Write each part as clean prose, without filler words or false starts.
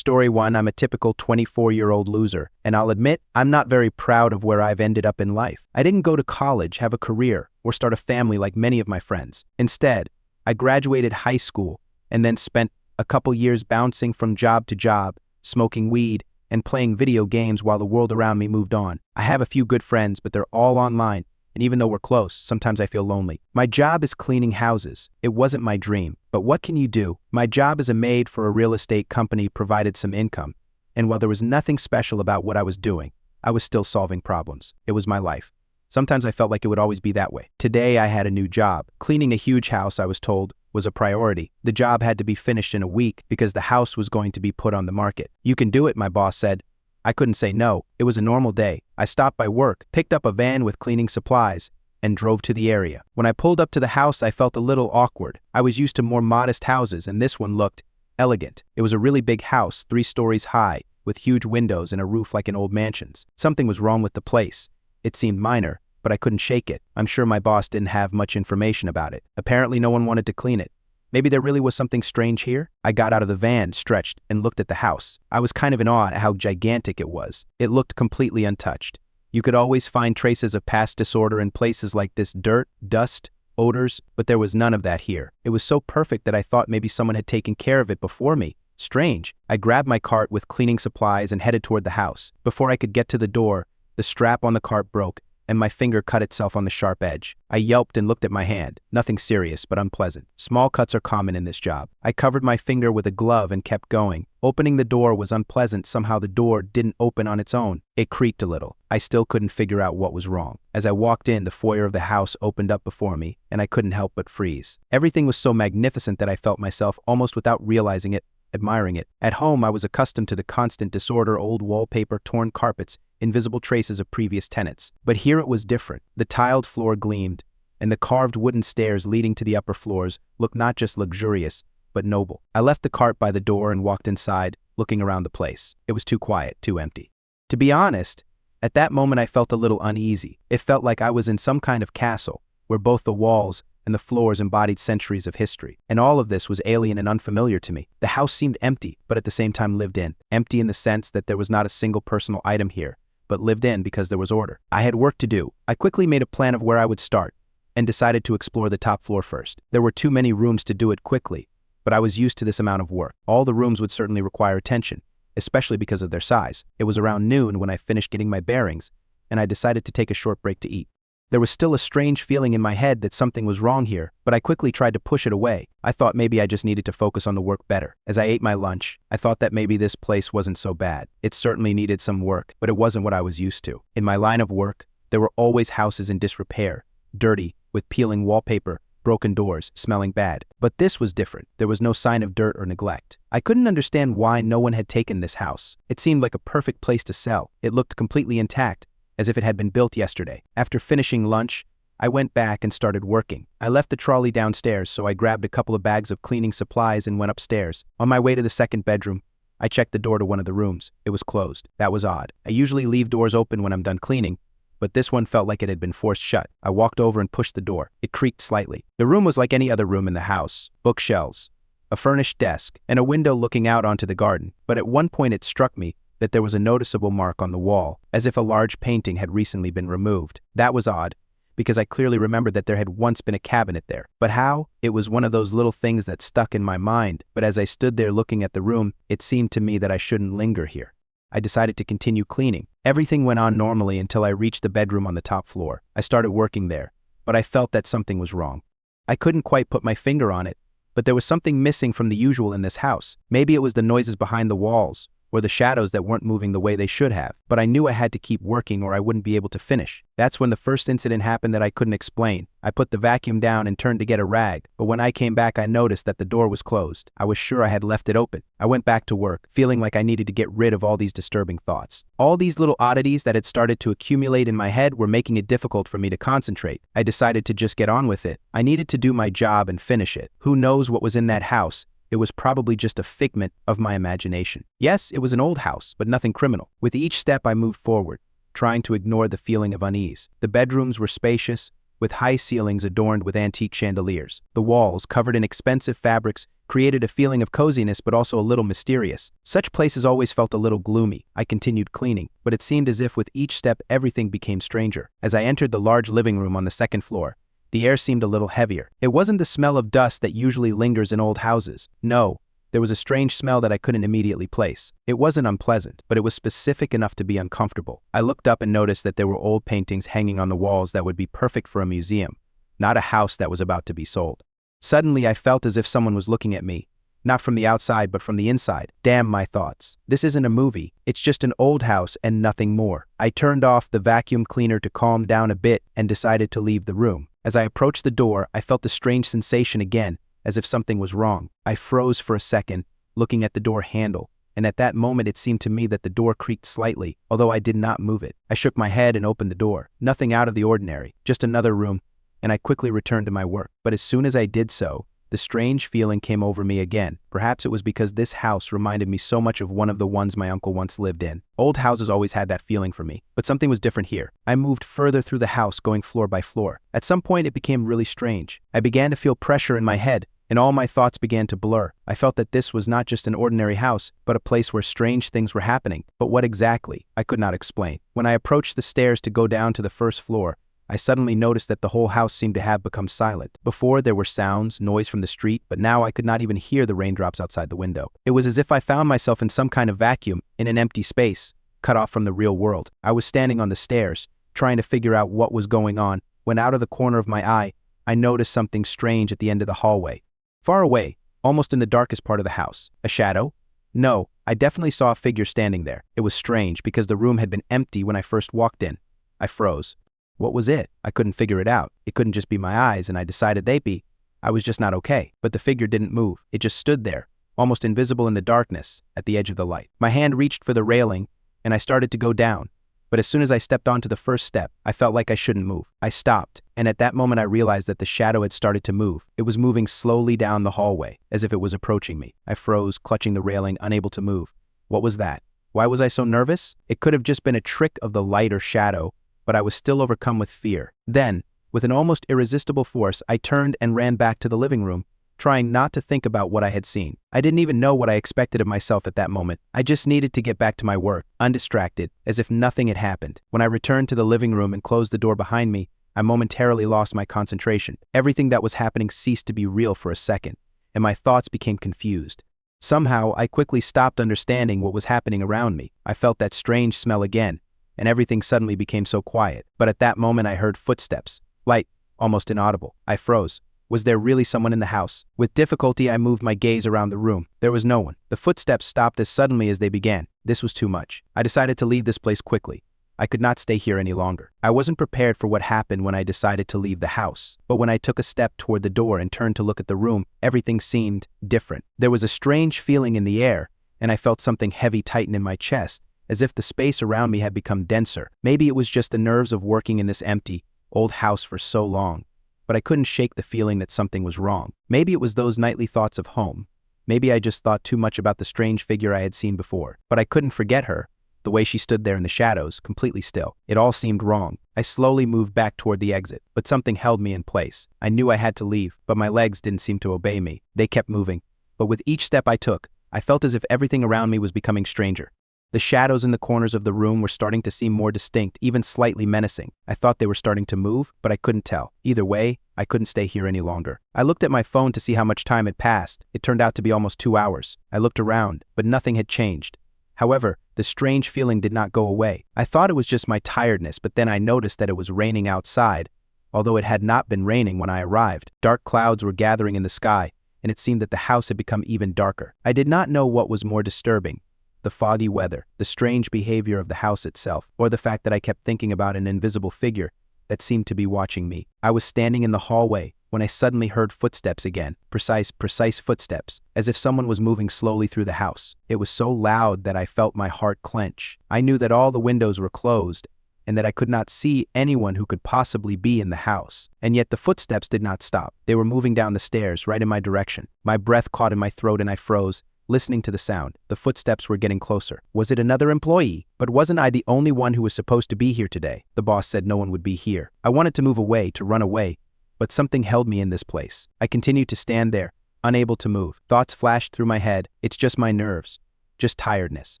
Story 1, I'm a typical 24-year-old loser, and I'll admit, I'm not very proud of where I've ended up in life. I didn't go to college, have a career, or start a family like many of my friends. Instead, I graduated high school and then spent a couple years bouncing from job to job, smoking weed, and playing video games while the world around me moved on. I have a few good friends, but they're all online, and even though we're close, sometimes I feel lonely. My job is cleaning houses. It wasn't my dream, but what can you do? My job as a maid for a real estate company provided some income, and while there was nothing special about what I was doing, I was still solving problems. It was my life. Sometimes I felt like it would always be that way. Today I had a new job. Cleaning a huge house, I was told, was a priority. The job had to be finished in a week because the house was going to be put on the market. You can do it, my boss said. I couldn't say no. It was a normal day. I stopped by work, picked up a van with cleaning supplies, and drove to the area. When I pulled up to the house, I felt a little awkward. I was used to more modest houses, and this one looked elegant. It was a really big house, 3 stories high, with huge windows and a roof like an old mansion's. Something was wrong with the place. It seemed minor, but I couldn't shake it. I'm sure my boss didn't have much information about it. Apparently no one wanted to clean it. Maybe there really was something strange here? I got out of the van, stretched, and looked at the house. I was kind of in awe at how gigantic it was. It looked completely untouched. You could always find traces of past disorder in places like this: dirt, dust, odors, but there was none of that here. It was so perfect that I thought maybe someone had taken care of it before me. Strange. I grabbed my cart with cleaning supplies and headed toward the house. Before I could get to the door, the strap on the cart broke, and my finger cut itself on the sharp edge. I yelped and looked at my hand. Nothing serious, but unpleasant. Small cuts are common in this job. I covered my finger with a glove and kept going. Opening the door was unpleasant. Somehow the door didn't open on its own. It creaked a little. I still couldn't figure out what was wrong. As I walked in, the foyer of the house opened up before me, and I couldn't help but freeze. Everything was so magnificent that I felt myself, almost without realizing it, admiring it. At home, I was accustomed to the constant disorder: old wallpaper, torn carpets, invisible traces of previous tenants. But here it was different. The tiled floor gleamed, and the carved wooden stairs leading to the upper floors looked not just luxurious, but noble. I left the cart by the door and walked inside, looking around the place. It was too quiet, too empty. To be honest, at that moment I felt a little uneasy. It felt like I was in some kind of castle, where both the walls and the floors embodied centuries of history. And all of this was alien and unfamiliar to me. The house seemed empty, but at the same time lived in. Empty in the sense that there was not a single personal item here, but lived in because there was order. I had work to do. I quickly made a plan of where I would start, and decided to explore the top floor first. There were too many rooms to do it quickly, but I was used to this amount of work. All the rooms would certainly require attention, especially because of their size. It was around noon when I finished getting my bearings, and I decided to take a short break to eat. There was still a strange feeling in my head that something was wrong here, but I quickly tried to push it away. I thought maybe I just needed to focus on the work better. As I ate my lunch, I thought that maybe this place wasn't so bad. It certainly needed some work, but it wasn't what I was used to. In my line of work, there were always houses in disrepair, dirty, with peeling wallpaper, broken doors, smelling bad. But this was different. There was no sign of dirt or neglect. I couldn't understand why no one had taken this house. It seemed like a perfect place to sell. It looked completely intact, as if it had been built yesterday. After finishing lunch, I went back and started working. I left the trolley downstairs, so I grabbed a couple of bags of cleaning supplies and went upstairs. On my way to the second bedroom, I checked the door to one of the rooms. It was closed. That was odd. I usually leave doors open when I'm done cleaning, but this one felt like it had been forced shut. I walked over and pushed the door. It creaked slightly. The room was like any other room in the house. Bookshelves, a furnished desk, and a window looking out onto the garden. But at one point it struck me that there was a noticeable mark on the wall, as if a large painting had recently been removed. That was odd, because I clearly remembered that there had once been a cabinet there. But how? It was one of those little things that stuck in my mind, but as I stood there looking at the room, it seemed to me that I shouldn't linger here. I decided to continue cleaning. Everything went on normally until I reached the bedroom on the top floor. I started working there, but I felt that something was wrong. I couldn't quite put my finger on it, but there was something missing from the usual in this house. Maybe it was the noises behind the walls, or the shadows that weren't moving the way they should have. But I knew I had to keep working or I wouldn't be able to finish. That's when the first incident happened that I couldn't explain. I put the vacuum down and turned to get a rag, but when I came back I noticed that the door was closed. I was sure I had left it open. I went back to work, feeling like I needed to get rid of all these disturbing thoughts. All these little oddities that had started to accumulate in my head were making it difficult for me to concentrate. I decided to just get on with it. I needed to do my job and finish it. Who knows what was in that house? It was probably just a figment of my imagination. Yes, it was an old house, but nothing criminal. With each step I moved forward, trying to ignore the feeling of unease. The bedrooms were spacious, with high ceilings adorned with antique chandeliers. The walls, covered in expensive fabrics, created a feeling of coziness but also a little mysterious. Such places always felt a little gloomy. I continued cleaning, but it seemed as if with each step everything became stranger. As I entered the large living room on the second floor, the air seemed a little heavier. It wasn't the smell of dust that usually lingers in old houses. No, there was a strange smell that I couldn't immediately place. It wasn't unpleasant, but it was specific enough to be uncomfortable. I looked up and noticed that there were old paintings hanging on the walls that would be perfect for a museum, not a house that was about to be sold. Suddenly, I felt as if someone was looking at me, not from the outside but from the inside. Damn my thoughts. This isn't a movie. It's just an old house and nothing more. I turned off the vacuum cleaner to calm down a bit and decided to leave the room. As I approached the door, I felt the strange sensation again, as if something was wrong. I froze for a second, looking at the door handle, and at that moment it seemed to me that the door creaked slightly, although I did not move it. I shook my head and opened the door. Nothing out of the ordinary, just another room, and I quickly returned to my work. But as soon as I did so, the strange feeling came over me again. Perhaps it was because this house reminded me so much of one of the ones my uncle once lived in. Old houses always had that feeling for me, but something was different here. I moved further through the house, going floor by floor. At some point, it became really strange. I began to feel pressure in my head, and all my thoughts began to blur. I felt that this was not just an ordinary house, but a place where strange things were happening. But what exactly? I could not explain. When I approached the stairs to go down to the first floor, I suddenly noticed that the whole house seemed to have become silent. Before, there were sounds, noise from the street, but now I could not even hear the raindrops outside the window. It was as if I found myself in some kind of vacuum, in an empty space, cut off from the real world. I was standing on the stairs, trying to figure out what was going on, when out of the corner of my eye, I noticed something strange at the end of the hallway. Far away, almost in the darkest part of the house. A shadow? No, I definitely saw a figure standing there. It was strange because the room had been empty when I first walked in. I froze. What was it? I couldn't figure it out. It couldn't just be my eyes, and I decided they'd be. I was just not okay. But the figure didn't move. It just stood there, almost invisible in the darkness, at the edge of the light. My hand reached for the railing, and I started to go down. But as soon as I stepped onto the first step, I felt like I shouldn't move. I stopped, and at that moment I realized that the shadow had started to move. It was moving slowly down the hallway, as if it was approaching me. I froze, clutching the railing, unable to move. What was that? Why was I so nervous? It could have just been a trick of the light or shadow, but I was still overcome with fear. Then, with an almost irresistible force, I turned and ran back to the living room, trying not to think about what I had seen. I didn't even know what I expected of myself at that moment. I just needed to get back to my work, undistracted, as if nothing had happened. When I returned to the living room and closed the door behind me, I momentarily lost my concentration. Everything that was happening ceased to be real for a second, and my thoughts became confused. Somehow, I quickly stopped understanding what was happening around me. I felt that strange smell again, and everything suddenly became so quiet. But at that moment I heard footsteps, light, almost inaudible. I froze. Was there really someone in the house? With difficulty I moved my gaze around the room. There was no one. The footsteps stopped as suddenly as they began. This was too much. I decided to leave this place quickly. I could not stay here any longer. I wasn't prepared for what happened when I decided to leave the house. But when I took a step toward the door and turned to look at the room, everything seemed different. There was a strange feeling in the air, and I felt something heavy tighten in my chest, as if the space around me had become denser. Maybe it was just the nerves of working in this empty, old house for so long, but I couldn't shake the feeling that something was wrong. Maybe it was those nightly thoughts of home. Maybe I just thought too much about the strange figure I had seen before. But I couldn't forget her, the way she stood there in the shadows, completely still. It all seemed wrong. I slowly moved back toward the exit, but something held me in place. I knew I had to leave, but my legs didn't seem to obey me. They kept moving, but with each step I took, I felt as if everything around me was becoming stranger. The shadows in the corners of the room were starting to seem more distinct, even slightly menacing. I thought they were starting to move, but I couldn't tell. Either way, I couldn't stay here any longer. I looked at my phone to see how much time had passed. It turned out to be almost 2 hours. I looked around, but nothing had changed. However, the strange feeling did not go away. I thought it was just my tiredness, but then I noticed that it was raining outside, although it had not been raining when I arrived. Dark clouds were gathering in the sky, and it seemed that the house had become even darker. I did not know what was more disturbing: the foggy weather, the strange behavior of the house itself, or the fact that I kept thinking about an invisible figure that seemed to be watching me. I was standing in the hallway when I suddenly heard footsteps again, precise footsteps, as if someone was moving slowly through the house. It was so loud that I felt my heart clench. I knew that all the windows were closed, and that I could not see anyone who could possibly be in the house. And yet the footsteps did not stop. They were moving down the stairs, right in my direction. My breath caught in my throat and I froze, listening to the sound. The footsteps were getting closer. Was it another employee? But wasn't I the only one who was supposed to be here today? The boss said no one would be here. I wanted to move away, to run away, but something held me in this place. I continued to stand there, unable to move. Thoughts flashed through my head. It's just my nerves. Just tiredness.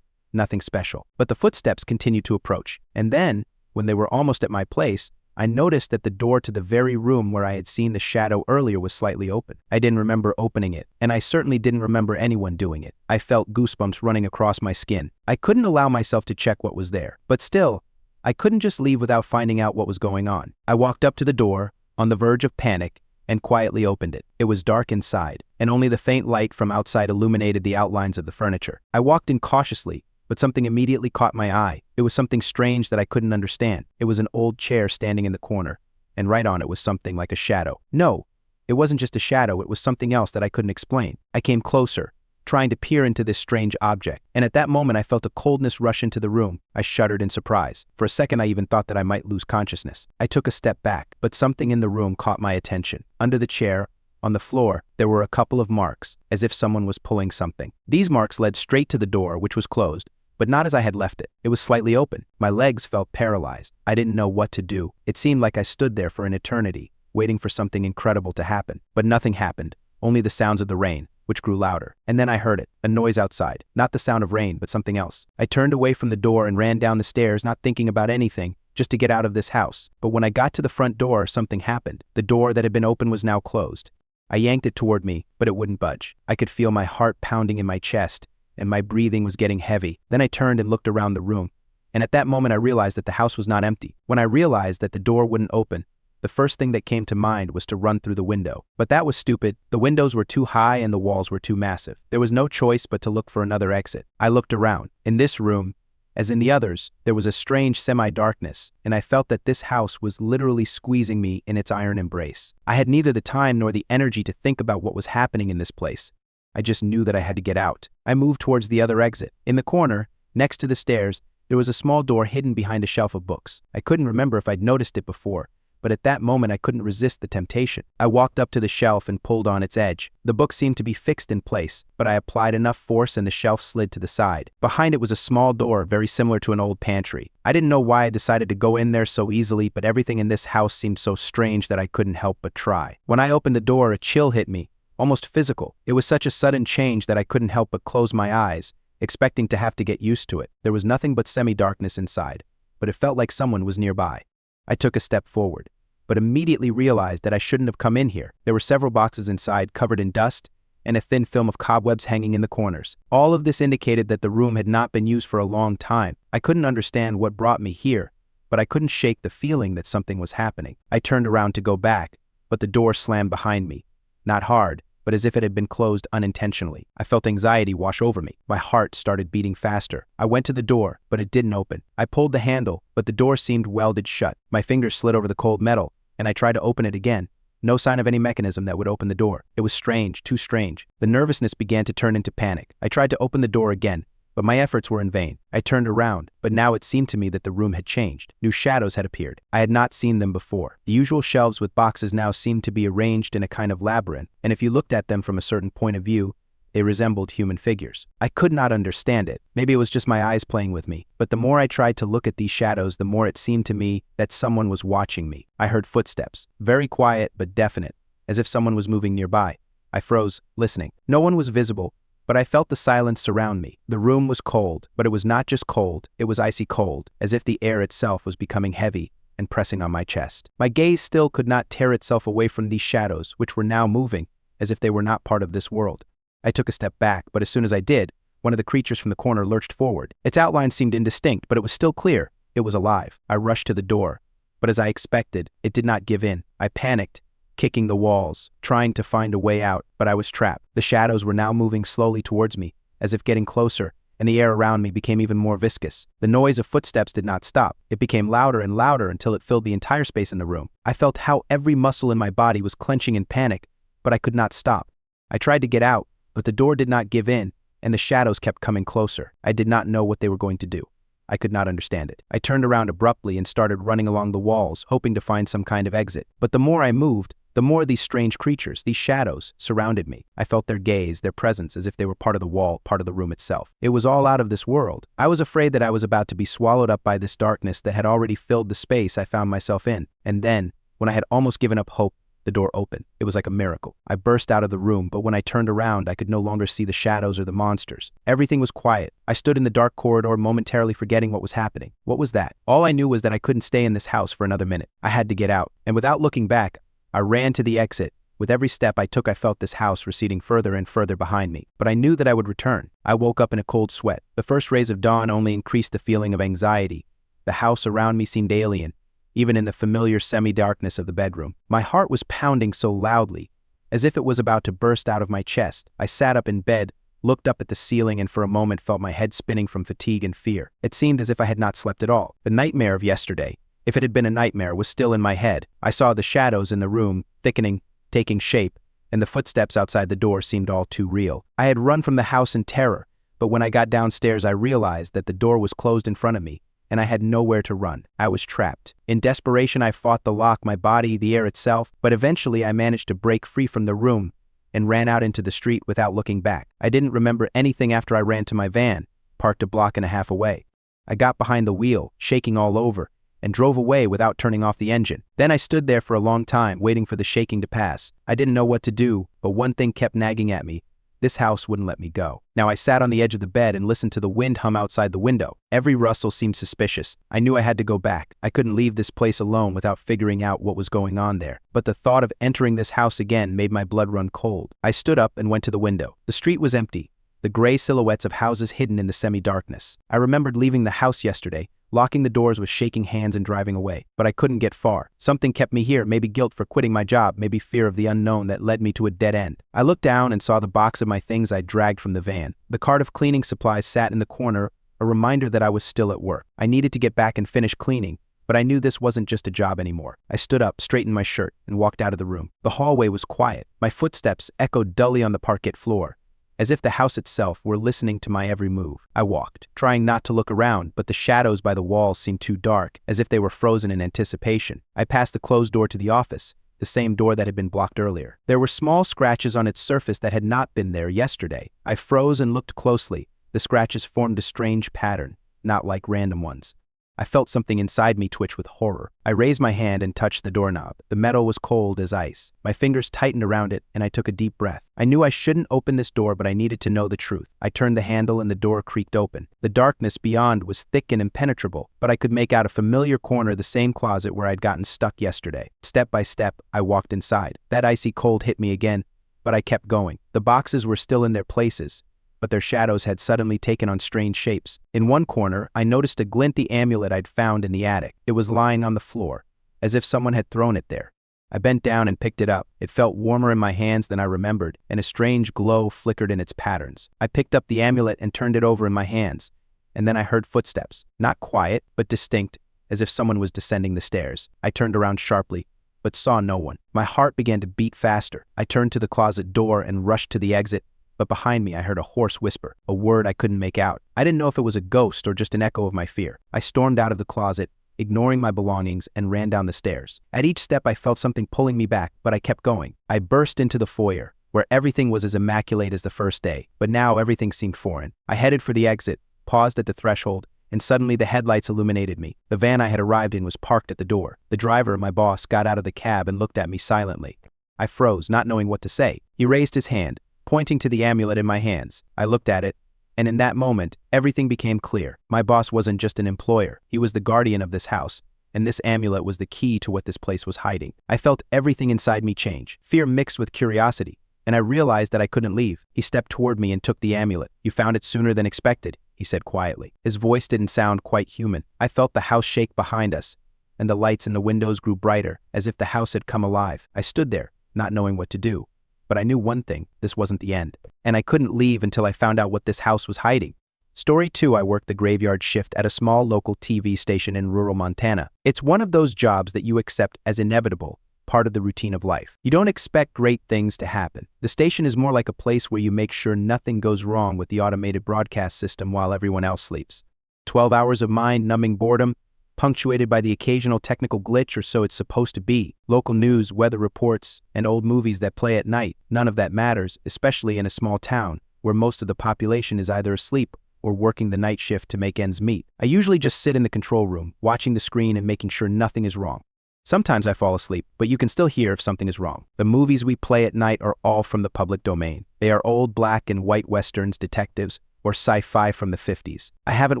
Nothing special. But the footsteps continued to approach. And then, when they were almost at my place, I noticed that the door to the very room where I had seen the shadow earlier was slightly open. I didn't remember opening it, and I certainly didn't remember anyone doing it. I felt goosebumps running across my skin. I couldn't allow myself to check what was there. But still, I couldn't just leave without finding out what was going on. I walked up to the door, on the verge of panic, and quietly opened it. It was dark inside, and only the faint light from outside illuminated the outlines of the furniture. I walked in cautiously, but something immediately caught my eye. It was something strange that I couldn't understand. It was an old chair standing in the corner, and right on it was something like a shadow. No, it wasn't just a shadow, it was something else that I couldn't explain. I came closer, trying to peer into this strange object, and at that moment I felt a coldness rush into the room. I shuddered in surprise. For a second I even thought that I might lose consciousness. I took a step back, but something in the room caught my attention. Under the chair, on the floor, there were a couple of marks, as if someone was pulling something. These marks led straight to the door, which was closed, but not as I had left it. It was slightly open. My legs felt paralyzed. I didn't know what to do. It seemed like I stood there for an eternity, waiting for something incredible to happen. But nothing happened, only the sounds of the rain, which grew louder. And then I heard it, a noise outside. Not the sound of rain, but something else. I turned away from the door and ran down the stairs, not thinking about anything, just to get out of this house. But when I got to the front door, something happened. The door that had been open was now closed. I yanked it toward me, but it wouldn't budge. I could feel my heart pounding in my chest, and my breathing was getting heavy. Then I turned and looked around the room, and at that moment I realized that the house was not empty. When I realized that the door wouldn't open, the first thing that came to mind was to run through the window. But that was stupid. The windows were too high and the walls were too massive. There was no choice but to look for another exit. I looked around. In this room, as in the others, there was a strange semi-darkness, and I felt that this house was literally squeezing me in its iron embrace. I had neither the time nor the energy to think about what was happening in this place. I just knew that I had to get out. I moved towards the other exit. In the corner, next to the stairs, there was a small door hidden behind a shelf of books. I couldn't remember if I'd noticed it before, but at that moment I couldn't resist the temptation. I walked up to the shelf and pulled on its edge. The book seemed to be fixed in place, but I applied enough force and the shelf slid to the side. Behind it was a small door, very similar to an old pantry. I didn't know why I decided to go in there so easily, but everything in this house seemed so strange that I couldn't help but try. When I opened the door, a chill hit me. Almost physical. It was such a sudden change that I couldn't help but close my eyes, expecting to have to get used to it. There was nothing but semi-darkness inside, but it felt like someone was nearby. I took a step forward, but immediately realized that I shouldn't have come in here. There were several boxes inside covered in dust and a thin film of cobwebs hanging in the corners. All of this indicated that the room had not been used for a long time. I couldn't understand what brought me here, but I couldn't shake the feeling that something was happening. I turned around to go back, but the door slammed behind me. Not hard, but as if it had been closed unintentionally. I felt anxiety wash over me. My heart started beating faster. I went to the door, but it didn't open. I pulled the handle, but the door seemed welded shut. My fingers slid over the cold metal, and I tried to open it again. No sign of any mechanism that would open the door. It was strange, too strange. The nervousness began to turn into panic. I tried to open the door again, but my efforts were in vain. I turned around, but now it seemed to me that the room had changed. New shadows had appeared. I had not seen them before. The usual shelves with boxes now seemed to be arranged in a kind of labyrinth, and if you looked at them from a certain point of view, they resembled human figures. I could not understand it. Maybe it was just my eyes playing with me, but the more I tried to look at these shadows, the more it seemed to me that someone was watching me. I heard footsteps, very quiet but definite, as if someone was moving nearby. I froze, listening. No one was visible, but I felt the silence surround me. The room was cold, but it was not just cold, it was icy cold, as if the air itself was becoming heavy and pressing on my chest. My gaze still could not tear itself away from these shadows, which were now moving, as if they were not part of this world. I took a step back, but as soon as I did, one of the creatures from the corner lurched forward. Its outline seemed indistinct, but it was still clear. It was alive. I rushed to the door, but as I expected, it did not give in. I panicked, kicking the walls, trying to find a way out, but I was trapped. The shadows were now moving slowly towards me, as if getting closer, and the air around me became even more viscous. The noise of footsteps did not stop. It became louder and louder until it filled the entire space in the room. I felt how every muscle in my body was clenching in panic, but I could not stop. I tried to get out, but the door did not give in, and the shadows kept coming closer. I did not know what they were going to do. I could not understand it. I turned around abruptly and started running along the walls, hoping to find some kind of exit. But the more I moved, the more these strange creatures, these shadows, surrounded me. I felt their gaze, their presence, as if they were part of the wall, part of the room itself. It was all out of this world. I was afraid that I was about to be swallowed up by this darkness that had already filled the space I found myself in. And then, when I had almost given up hope, the door opened. It was like a miracle. I burst out of the room, but when I turned around, I could no longer see the shadows or the monsters. Everything was quiet. I stood in the dark corridor, momentarily forgetting what was happening. What was that? All I knew was that I couldn't stay in this house for another minute. I had to get out, and without looking back, I ran to the exit. With every step I took, I felt this house receding further and further behind me. But I knew that I would return. I woke up in a cold sweat. The first rays of dawn only increased the feeling of anxiety. The house around me seemed alien, even in the familiar semi-darkness of the bedroom. My heart was pounding so loudly, as if it was about to burst out of my chest. I sat up in bed, looked up at the ceiling, and for a moment felt my head spinning from fatigue and fear. It seemed as if I had not slept at all. The nightmare of yesterday, if it had been a nightmare, was still in my head. I saw the shadows in the room, thickening, taking shape, and the footsteps outside the door seemed all too real. I had run from the house in terror, but when I got downstairs I realized that the door was closed in front of me, and I had nowhere to run. I was trapped. In desperation I fought the lock, my body, the air itself, but eventually I managed to break free from the room and ran out into the street without looking back. I didn't remember anything after I ran to my van, parked a block and a half away. I got behind the wheel, shaking all over, and drove away without turning off the engine. Then I stood there for a long time, waiting for the shaking to pass. I didn't know what to do, but one thing kept nagging at me. This house wouldn't let me go. Now I sat on the edge of the bed and listened to the wind hum outside the window. Every rustle seemed suspicious. I knew I had to go back. I couldn't leave this place alone without figuring out what was going on there. But the thought of entering this house again made my blood run cold. I stood up and went to the window. The street was empty, the gray silhouettes of houses hidden in the semi-darkness. I remembered leaving the house yesterday, locking the doors with shaking hands and driving away. But I couldn't get far. Something kept me here, maybe guilt for quitting my job, maybe fear of the unknown that led me to a dead end. I looked down and saw the box of my things I'd dragged from the van. The cart of cleaning supplies sat in the corner, a reminder that I was still at work. I needed to get back and finish cleaning, but I knew this wasn't just a job anymore. I stood up, straightened my shirt, and walked out of the room. The hallway was quiet. My footsteps echoed dully on the parquet floor, as if the house itself were listening to my every move. I walked, trying not to look around, but the shadows by the walls seemed too dark, as if they were frozen in anticipation. I passed the closed door to the office, the same door that had been blocked earlier. There were small scratches on its surface that had not been there yesterday. I froze and looked closely. The scratches formed a strange pattern, not like random ones. I felt something inside me twitch with horror. I raised my hand and touched the doorknob. The metal was cold as ice. My fingers tightened around it, and I took a deep breath. I knew I shouldn't open this door, but I needed to know the truth. I turned the handle and the door creaked open. The darkness beyond was thick and impenetrable, but I could make out a familiar corner, the same closet where I'd gotten stuck yesterday. Step by step, I walked inside. That icy cold hit me again, but I kept going. The boxes were still in their places, but their shadows had suddenly taken on strange shapes. In one corner, I noticed a glinty amulet I'd found in the attic. It was lying on the floor, as if someone had thrown it there. I bent down and picked it up. It felt warmer in my hands than I remembered, and a strange glow flickered in its patterns. I picked up the amulet and turned it over in my hands, and then I heard footsteps. Not quiet, but distinct, as if someone was descending the stairs. I turned around sharply, but saw no one. My heart began to beat faster. I turned to the closet door and rushed to the exit, but behind me I heard a hoarse whisper, a word I couldn't make out. I didn't know if it was a ghost or just an echo of my fear. I stormed out of the closet, ignoring my belongings, and ran down the stairs. At each step I felt something pulling me back, but I kept going. I burst into the foyer, where everything was as immaculate as the first day, but now everything seemed foreign. I headed for the exit, paused at the threshold, and suddenly the headlights illuminated me. The van I had arrived in was parked at the door. The driver, my boss, got out of the cab and looked at me silently. I froze, not knowing what to say. He raised his hand, pointing to the amulet in my hands. I looked at it, and in that moment, everything became clear. My boss wasn't just an employer, he was the guardian of this house, and this amulet was the key to what this place was hiding. I felt everything inside me change, fear mixed with curiosity, and I realized that I couldn't leave. He stepped toward me and took the amulet. "You found it sooner than expected," he said quietly. His voice didn't sound quite human. I felt the house shake behind us, and the lights in the windows grew brighter, as if the house had come alive. I stood there, not knowing what to do. But I knew one thing, this wasn't the end. And I couldn't leave until I found out what this house was hiding. Story 2. I worked the graveyard shift at a small local TV station in rural Montana. It's one of those jobs that you accept as inevitable, part of the routine of life. You don't expect great things to happen. The station is more like a place where you make sure nothing goes wrong with the automated broadcast system while everyone else sleeps. 12 hours of mind-numbing boredom, punctuated by the occasional technical glitch, or so it's supposed to be. Local news, weather reports, and old movies that play at night. None of that matters, especially in a small town where most of the population is either asleep or working the night shift to make ends meet. I usually just sit in the control room, watching the screen and making sure nothing is wrong. Sometimes I fall asleep, but you can still hear if something is wrong. The movies we play at night are all from the public domain. They are old black and white westerns, detectives, or sci-fi from the 50s. I haven't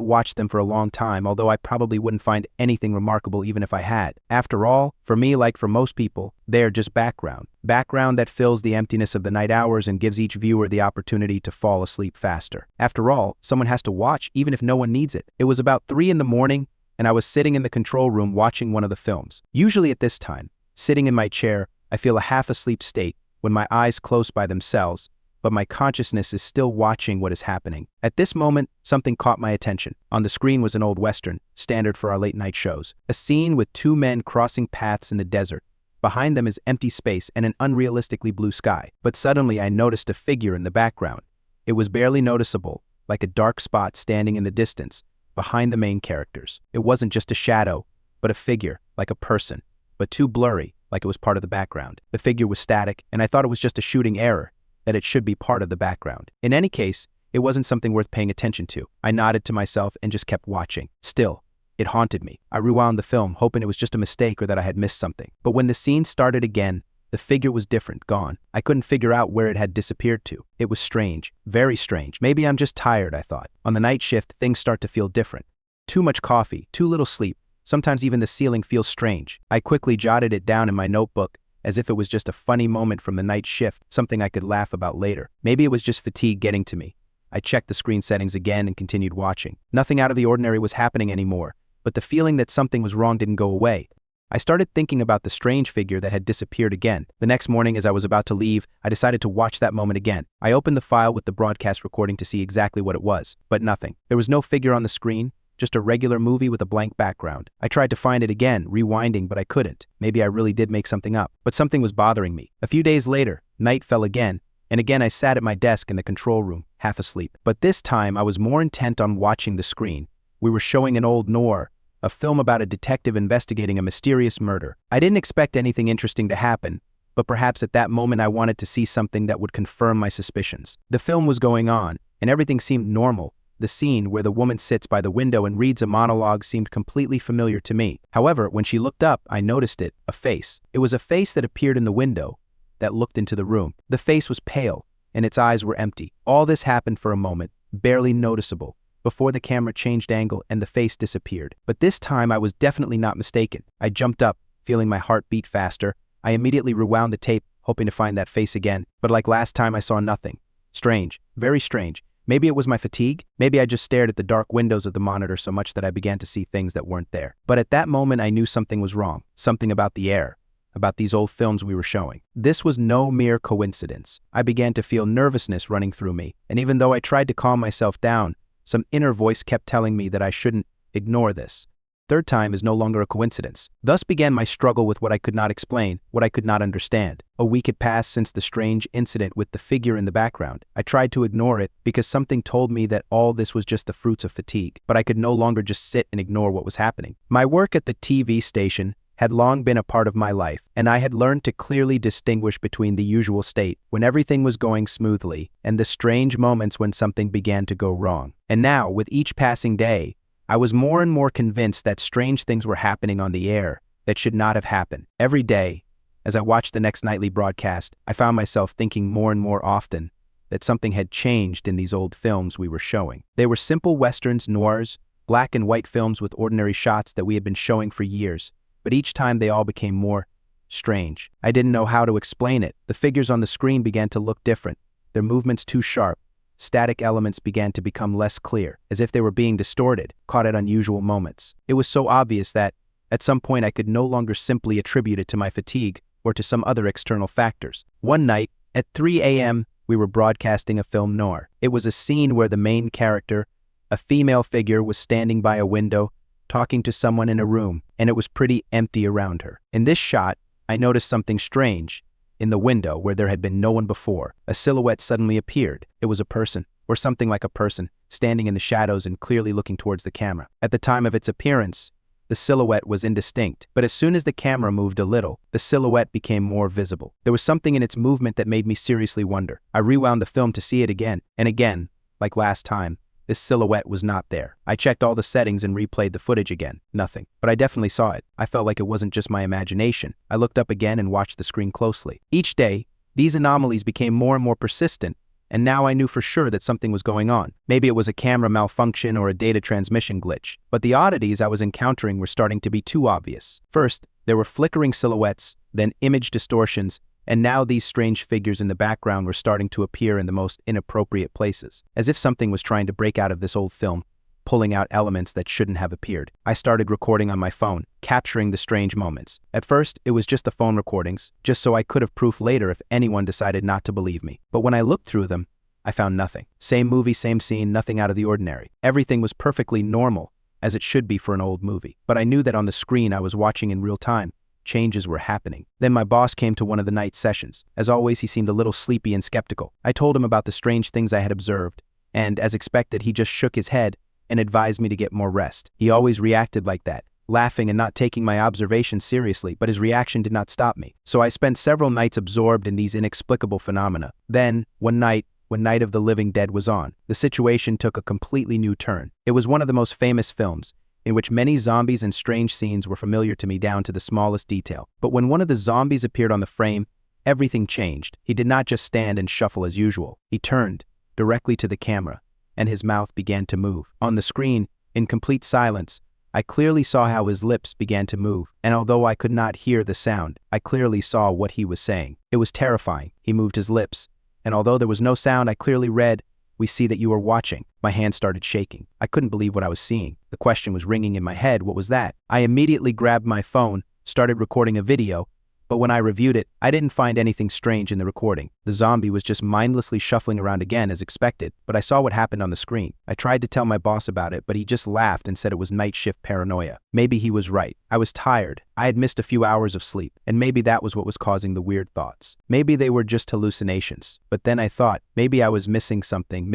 watched them for a long time, although I probably wouldn't find anything remarkable even if I had. After all, for me, like for most people, they are just background. Background that fills the emptiness of the night hours and gives each viewer the opportunity to fall asleep faster. After all, someone has to watch even if no one needs it. It was about 3 in the morning, and I was sitting in the control room watching one of the films. Usually at this time, sitting in my chair, I feel a half-asleep state when my eyes close by themselves, but my consciousness is still watching what is happening. At this moment, something caught my attention. On the screen was an old western, standard for our late-night shows. A scene with 2 men crossing paths in the desert. Behind them is empty space and an unrealistically blue sky. But suddenly I noticed a figure in the background. It was barely noticeable, like a dark spot standing in the distance, behind the main characters. It wasn't just a shadow, but a figure, like a person, but too blurry, like it was part of the background. The figure was static, and I thought it was just a shooting error, that it should be part of the background. In any case, it wasn't something worth paying attention to. I nodded to myself and just kept watching. Still, it haunted me. I rewound the film, hoping it was just a mistake or that I had missed something. But when the scene started again, the figure was different, gone. I couldn't figure out where it had disappeared to. It was strange, very strange. Maybe I'm just tired, I thought. On the night shift, things start to feel different. Too much coffee, too little sleep. Sometimes even the ceiling feels strange. I quickly jotted it down in my notebook, as if it was just a funny moment from the night shift, something I could laugh about later. Maybe it was just fatigue getting to me. I checked the screen settings again and continued watching. Nothing out of the ordinary was happening anymore, but the feeling that something was wrong didn't go away. I started thinking about the strange figure that had disappeared again. The next morning, as I was about to leave, I decided to watch that moment again. I opened the file with the broadcast recording to see exactly what it was, but nothing. There was no figure on the screen, just a regular movie with a blank background. I tried to find it again, rewinding, but I couldn't. Maybe I really did make something up, but something was bothering me. A few days later, night fell again, and again I sat at my desk in the control room, half asleep. But this time I was more intent on watching the screen. We were showing an old noir, a film about a detective investigating a mysterious murder. I didn't expect anything interesting to happen, but perhaps at that moment I wanted to see something that would confirm my suspicions. The film was going on, and everything seemed normal. The scene where the woman sits by the window and reads a monologue seemed completely familiar to me. However, when she looked up, I noticed it, a face. It was a face that appeared in the window, that looked into the room. The face was pale, and its eyes were empty. All this happened for a moment, barely noticeable, before the camera changed angle and the face disappeared. But this time I was definitely not mistaken. I jumped up, feeling my heart beat faster. I immediately rewound the tape, hoping to find that face again. But like last time, I saw nothing. Strange, very strange. Maybe it was my fatigue. Maybe I just stared at the dark windows of the monitor so much that I began to see things that weren't there. But at that moment, I knew something was wrong. Something about the air, about these old films we were showing. This was no mere coincidence. I began to feel nervousness running through me, and even though I tried to calm myself down, some inner voice kept telling me that I shouldn't ignore this. Third time is no longer a coincidence. Thus began my struggle with what I could not explain, what I could not understand. A week had passed since the strange incident with the figure in the background. I tried to ignore it because something told me that all this was just the fruits of fatigue, but I could no longer just sit and ignore what was happening. My work at the TV station had long been a part of my life, and I had learned to clearly distinguish between the usual state, when everything was going smoothly, and the strange moments when something began to go wrong. And now, with each passing day, I was more and more convinced that strange things were happening on the air that should not have happened. Every day, as I watched the next nightly broadcast, I found myself thinking more and more often that something had changed in these old films we were showing. They were simple westerns, noirs, black and white films with ordinary shots that we had been showing for years, but each time they all became more strange. I didn't know how to explain it. The figures on the screen began to look different, their movements too sharp. Static elements began to become less clear, as if they were being distorted, caught at unusual moments. It was so obvious that, at some point, I could no longer simply attribute it to my fatigue or to some other external factors. One night, at 3 a.m., we were broadcasting a film noir. It was a scene where the main character, a female figure, was standing by a window, talking to someone in a room, and it was pretty empty around her. In this shot, I noticed something strange. In the window, where there had been no one before, a silhouette suddenly appeared. It was a person, or something like a person, standing in the shadows and clearly looking towards the camera. At the time of its appearance, the silhouette was indistinct, but as soon as the camera moved a little, the silhouette became more visible. There was something in its movement that made me seriously wonder. I rewound the film to see it again, and again, like last time, This silhouette was not there. I checked all the settings and replayed the footage again. Nothing. But I definitely saw it. I felt like it wasn't just my imagination. I looked up again and watched the screen closely. Each day, these anomalies became more and more persistent, and now I knew for sure that something was going on. Maybe it was a camera malfunction or a data transmission glitch. But the oddities I was encountering were starting to be too obvious. First, there were flickering silhouettes, then image distortions, and now these strange figures in the background were starting to appear in the most inappropriate places, as if something was trying to break out of this old film, pulling out elements that shouldn't have appeared. I started recording on my phone, capturing the strange moments. At first, it was just the phone recordings, just so I could have proof later if anyone decided not to believe me. But when I looked through them, I found nothing. Same movie, same scene, nothing out of the ordinary. Everything was perfectly normal, as it should be for an old movie. But I knew that on the screen I was watching in real time, changes were happening. Then my boss came to one of the night sessions. As always, he seemed a little sleepy and skeptical. I told him about the strange things I had observed, and as expected, he just shook his head and advised me to get more rest. He always reacted like that, laughing and not taking my observations seriously, but his reaction did not stop me. So I spent several nights absorbed in these inexplicable phenomena. Then, one night, when Night of the Living Dead was on, the situation took a completely new turn. It was one of the most famous films, in which many zombies and strange scenes were familiar to me down to the smallest detail. But when one of the zombies appeared on the frame, everything changed. He did not just stand and shuffle as usual. He turned directly to the camera, and his mouth began to move. On the screen, in complete silence, I clearly saw how his lips began to move, and although I could not hear the sound, I clearly saw what he was saying. It was terrifying. He moved his lips, and although there was no sound, I clearly read, "We see that you are watching." My hand started shaking. I couldn't believe what I was seeing. The question was ringing in my head. What was that? I immediately grabbed my phone, started recording a video, but when I reviewed it, I didn't find anything strange in the recording. The zombie was just mindlessly shuffling around again as expected, but I saw what happened on the screen. I tried to tell my boss about it, but he just laughed and said it was night shift paranoia. Maybe he was right. I was tired. I had missed a few hours of sleep, and maybe that was what was causing the weird thoughts. Maybe they were just hallucinations. But then I thought, maybe I was missing something,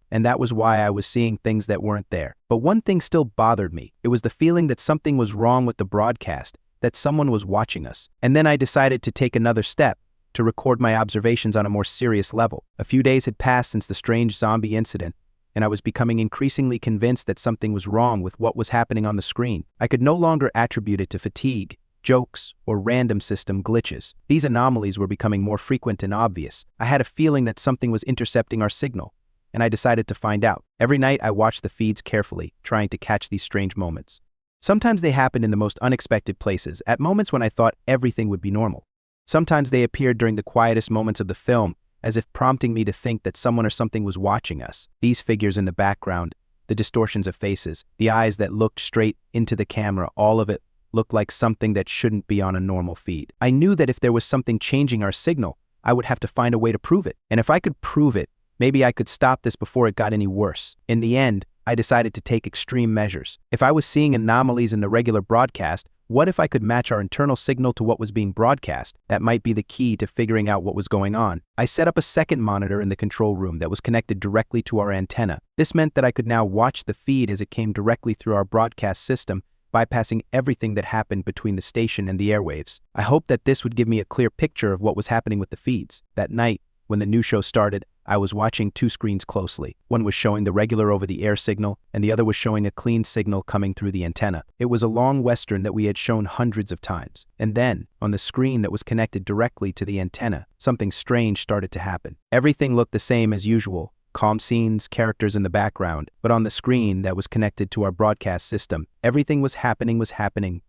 and that was why I was seeing things that weren't there. But one thing still bothered me. It was the feeling that something was wrong with the broadcast, that someone was watching us. And then I decided to take another step, to record my observations on a more serious level. A few days had passed since the strange zombie incident, and I was becoming increasingly convinced that something was wrong with what was happening on the screen. I could no longer attribute it to fatigue, jokes, or random system glitches. These anomalies were becoming more frequent and obvious. I had a feeling that something was intercepting our signal, and I decided to find out. Every night I watched the feeds carefully, trying to catch these strange moments. Sometimes they happened in the most unexpected places, at moments when I thought everything would be normal. Sometimes they appeared during the quietest moments of the film, as if prompting me to think that someone or something was watching us. These figures in the background, the distortions of faces, the eyes that looked straight into the camera, all of it looked like something that shouldn't be on a normal feed. I knew that if there was something changing our signal, I would have to find a way to prove it. And if I could prove it, maybe I could stop this before it got any worse. In the end, I decided to take extreme measures. If I was seeing anomalies in the regular broadcast, what if I could match our internal signal to what was being broadcast? That might be the key to figuring out what was going on. I set up a second monitor in the control room that was connected directly to our antenna. This meant that I could now watch the feed as it came directly through our broadcast system, bypassing everything that happened between the station and the airwaves. I hoped that this would give me a clear picture of what was happening with the feeds. That night, when the new show started, I was watching two screens closely. One was showing the regular over-the-air signal, and the other was showing a clean signal coming through the antenna. It was a long western that we had shown hundreds of times. And then, on the screen that was connected directly to the antenna, something strange started to happen. Everything looked the same as usual, calm scenes, characters in the background, but on the screen that was connected to our broadcast system, everything was happening.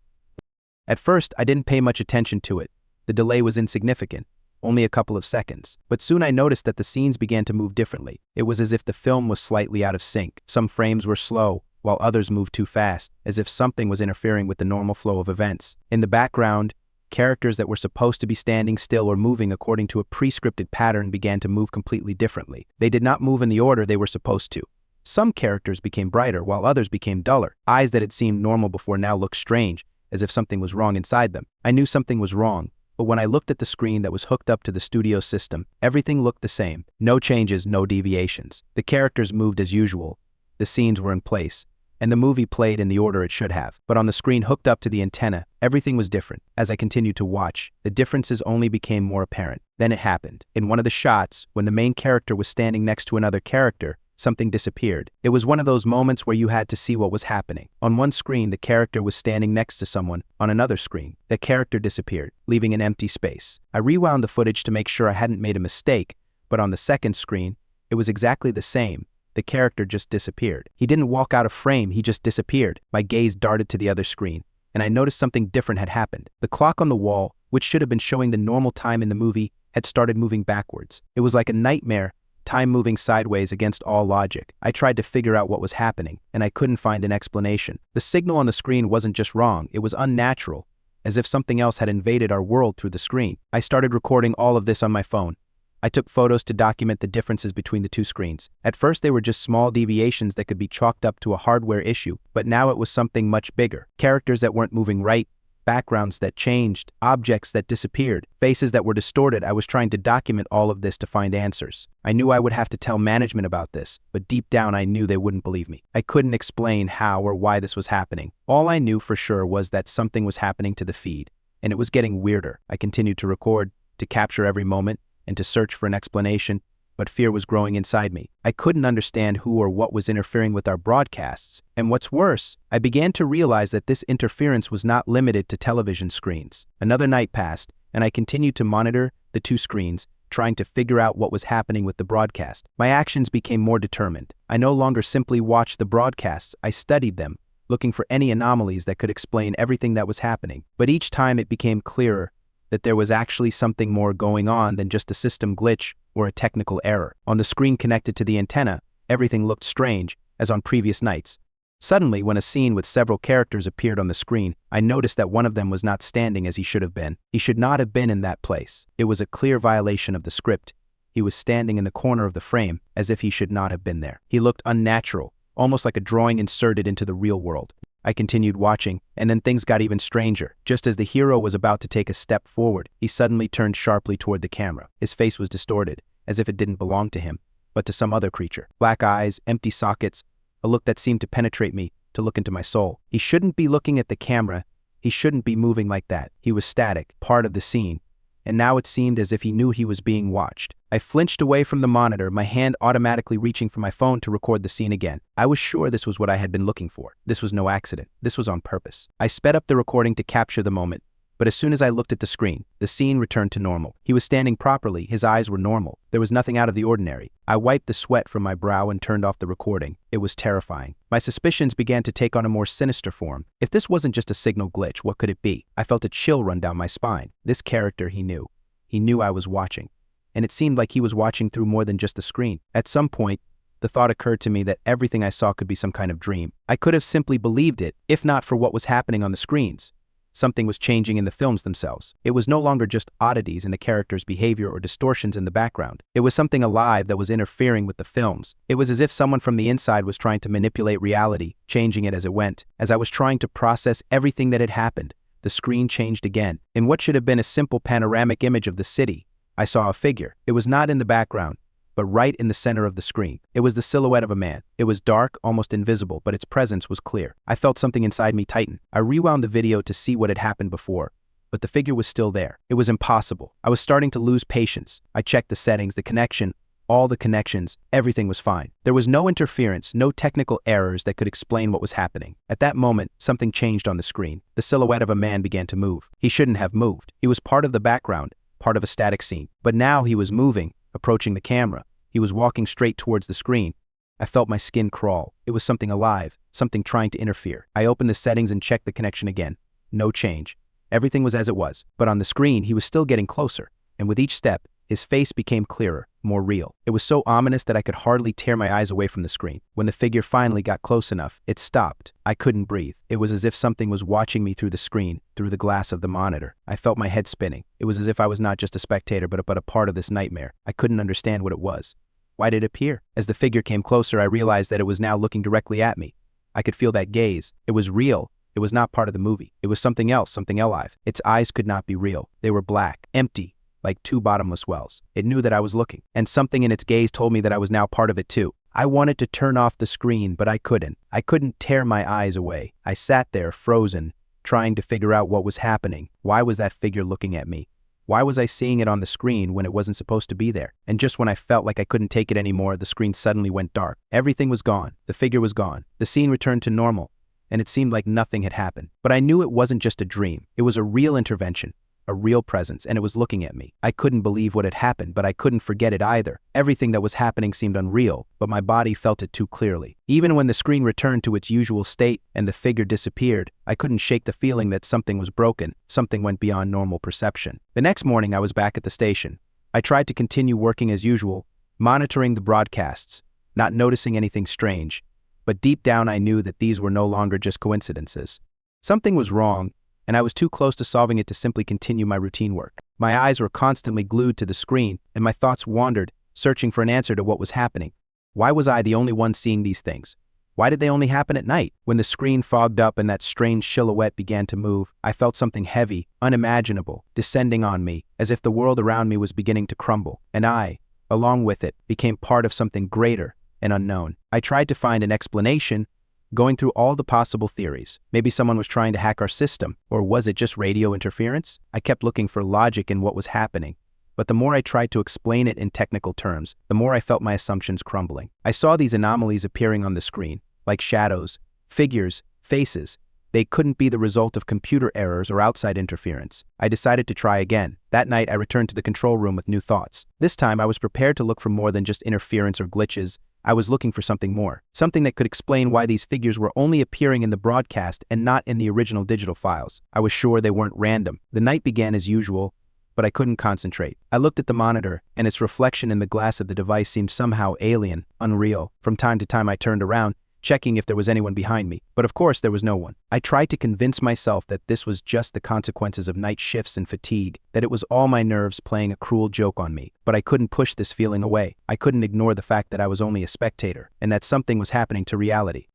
At first, I didn't pay much attention to it. The delay was insignificant. Only a couple of seconds. But soon I noticed that the scenes began to move differently. It was as if the film was slightly out of sync. Some frames were slow, while others moved too fast, as if something was interfering with the normal flow of events. In the background, characters that were supposed to be standing still or moving according to a pre-scripted pattern began to move completely differently. They did not move in the order they were supposed to. Some characters became brighter, while others became duller. Eyes that had seemed normal before now looked strange, as if something was wrong inside them. I knew something was wrong. But when I looked at the screen that was hooked up to the studio system, everything looked the same. No changes, no deviations. The characters moved as usual. The scenes were in place, and the movie played in the order it should have. But on the screen hooked up to the antenna, everything was different. As I continued to watch, the differences only became more apparent. Then it happened. In one of the shots, when the main character was standing next to another character, something disappeared. It was one of those moments where you had to see what was happening. On one screen, the character was standing next to someone. On another screen, the character disappeared, leaving an empty space. I rewound the footage to make sure I hadn't made a mistake, but on the second screen, it was exactly the same. The character just disappeared. He didn't walk out of frame, he just disappeared. My gaze darted to the other screen, and I noticed something different had happened. The clock on the wall, which should have been showing the normal time in the movie, had started moving backwards. It was like a nightmare, time moving sideways against all logic. I tried to figure out what was happening, and I couldn't find an explanation. The signal on the screen wasn't just wrong, it was unnatural, as if something else had invaded our world through the screen. I started recording all of this on my phone. I took photos to document the differences between the two screens. At first, they were just small deviations that could be chalked up to a hardware issue, but now it was something much bigger. Characters that weren't moving right, backgrounds that changed, objects that disappeared, faces that were distorted. I was trying to document all of this to find answers. I knew I would have to tell management about this, but deep down I knew they wouldn't believe me. I couldn't explain how or why this was happening. All I knew for sure was that something was happening to the feed, and it was getting weirder. I continued to record, to capture every moment, and to search for an explanation, but fear was growing inside me. I couldn't understand who or what was interfering with our broadcasts, and what's worse, I began to realize that this interference was not limited to television screens. Another night passed, and I continued to monitor the two screens, trying to figure out what was happening with the broadcast. My actions became more determined. I no longer simply watched the broadcasts, I studied them, looking for any anomalies that could explain everything that was happening. But each time it became clearer that there was actually something more going on than just a system glitch or a technical error. On the screen connected to the antenna, everything looked strange, as on previous nights. Suddenly, when a scene with several characters appeared on the screen, I noticed that one of them was not standing as he should have been. He should not have been in that place. It was a clear violation of the script. He was standing in the corner of the frame, as if he should not have been there. He looked unnatural, almost like a drawing inserted into the real world. I continued watching, and then things got even stranger. Just as the hero was about to take a step forward, he suddenly turned sharply toward the camera. His face was distorted, as if it didn't belong to him, but to some other creature. Black eyes, empty sockets, a look that seemed to penetrate me, to look into my soul. He shouldn't be looking at the camera. He shouldn't be moving like that. He was static, part of the scene, and now it seemed as if he knew he was being watched. I flinched away from the monitor, my hand automatically reaching for my phone to record the scene again. I was sure this was what I had been looking for. This was no accident. This was on purpose. I sped up the recording to capture the moment, but as soon as I looked at the screen, the scene returned to normal. He was standing properly, his eyes were normal. There was nothing out of the ordinary. I wiped the sweat from my brow and turned off the recording. It was terrifying. My suspicions began to take on a more sinister form. If this wasn't just a signal glitch, what could it be? I felt a chill run down my spine. This character he knew. He knew I was watching. And it seemed like he was watching through more than just the screen. At some point, the thought occurred to me that everything I saw could be some kind of dream. I could have simply believed it, if not for what was happening on the screens. Something was changing in the films themselves. It was no longer just oddities in the character's behavior or distortions in the background. It was something alive that was interfering with the films. It was as if someone from the inside was trying to manipulate reality, changing it as it went. As I was trying to process everything that had happened, the screen changed again. In what should have been a simple panoramic image of the city, I saw a figure. It was not in the background, but right in the center of the screen. It was the silhouette of a man. It was dark, almost invisible, but its presence was clear. I felt something inside me tighten. I rewound the video to see what had happened before, but the figure was still there. It was impossible. I was starting to lose patience. I checked the settings, the connection, all the connections, everything was fine. There was no interference, no technical errors that could explain what was happening. At that moment, something changed on the screen. The silhouette of a man began to move. He shouldn't have moved. He was part of the background, part of a static scene. But now he was moving, approaching the camera. He was walking straight towards the screen. I felt my skin crawl. It was something alive, something trying to interfere. I opened the settings and checked the connection again. No change. Everything was as it was. But on the screen, he was still getting closer. And with each step, his face became clearer, more real. It was so ominous that I could hardly tear my eyes away from the screen. When the figure finally got close enough, it stopped. I couldn't breathe. It was as if something was watching me through the screen, through the glass of the monitor. I felt my head spinning. It was as if I was not just a spectator, but a part of this nightmare. I couldn't understand what it was. Why did it appear? As the figure came closer, I realized that it was now looking directly at me. I could feel that gaze. It was real. It was not part of the movie. It was something else, something alive. Its eyes could not be real. They were black, empty, like two bottomless wells. It knew that I was looking, and something in its gaze told me that I was now part of it too. I wanted to turn off the screen, but I couldn't. I couldn't tear my eyes away. I sat there, frozen, trying to figure out what was happening. Why was that figure looking at me? Why was I seeing it on the screen when it wasn't supposed to be there? And just when I felt like I couldn't take it anymore, the screen suddenly went dark. Everything was gone. The figure was gone. The scene returned to normal, and it seemed like nothing had happened. But I knew it wasn't just a dream. It was a real intervention, a real presence, and it was looking at me. I couldn't believe what had happened, but I couldn't forget it either. Everything that was happening seemed unreal, but my body felt it too clearly. Even when the screen returned to its usual state and the figure disappeared, I couldn't shake the feeling that something was broken, something went beyond normal perception. The next morning, I was back at the station. I tried to continue working as usual, monitoring the broadcasts, not noticing anything strange, but deep down I knew that these were no longer just coincidences. Something was wrong, and I was too close to solving it to simply continue my routine work. My eyes were constantly glued to the screen, and my thoughts wandered, searching for an answer to what was happening. Why was I the only one seeing these things? Why did they only happen at night? When the screen fogged up and that strange silhouette began to move, I felt something heavy, unimaginable, descending on me, as if the world around me was beginning to crumble, and I, along with it, became part of something greater and unknown. I tried to find an explanation, going through all the possible theories. Maybe someone was trying to hack our system, or was it just radio interference? I kept looking for logic in what was happening, but the more I tried to explain it in technical terms, the more I felt my assumptions crumbling. I saw these anomalies appearing on the screen, like shadows, figures, faces. They couldn't be the result of computer errors or outside interference. I decided to try again. That night, I returned to the control room with new thoughts. This time, I was prepared to look for more than just interference or glitches. I was looking for something more, something that could explain why these figures were only appearing in the broadcast and not in the original digital files. I was sure they weren't random. The night began as usual, but I couldn't concentrate. I looked at the monitor, and its reflection in the glass of the device seemed somehow alien, unreal. From time to time, I turned around, checking if there was anyone behind me, but of course there was no one. I tried to convince myself that this was just the consequences of night shifts and fatigue, that it was all my nerves playing a cruel joke on me. But I couldn't push this feeling away. I couldn't ignore the fact that I was only a spectator, and that something was happening to reality.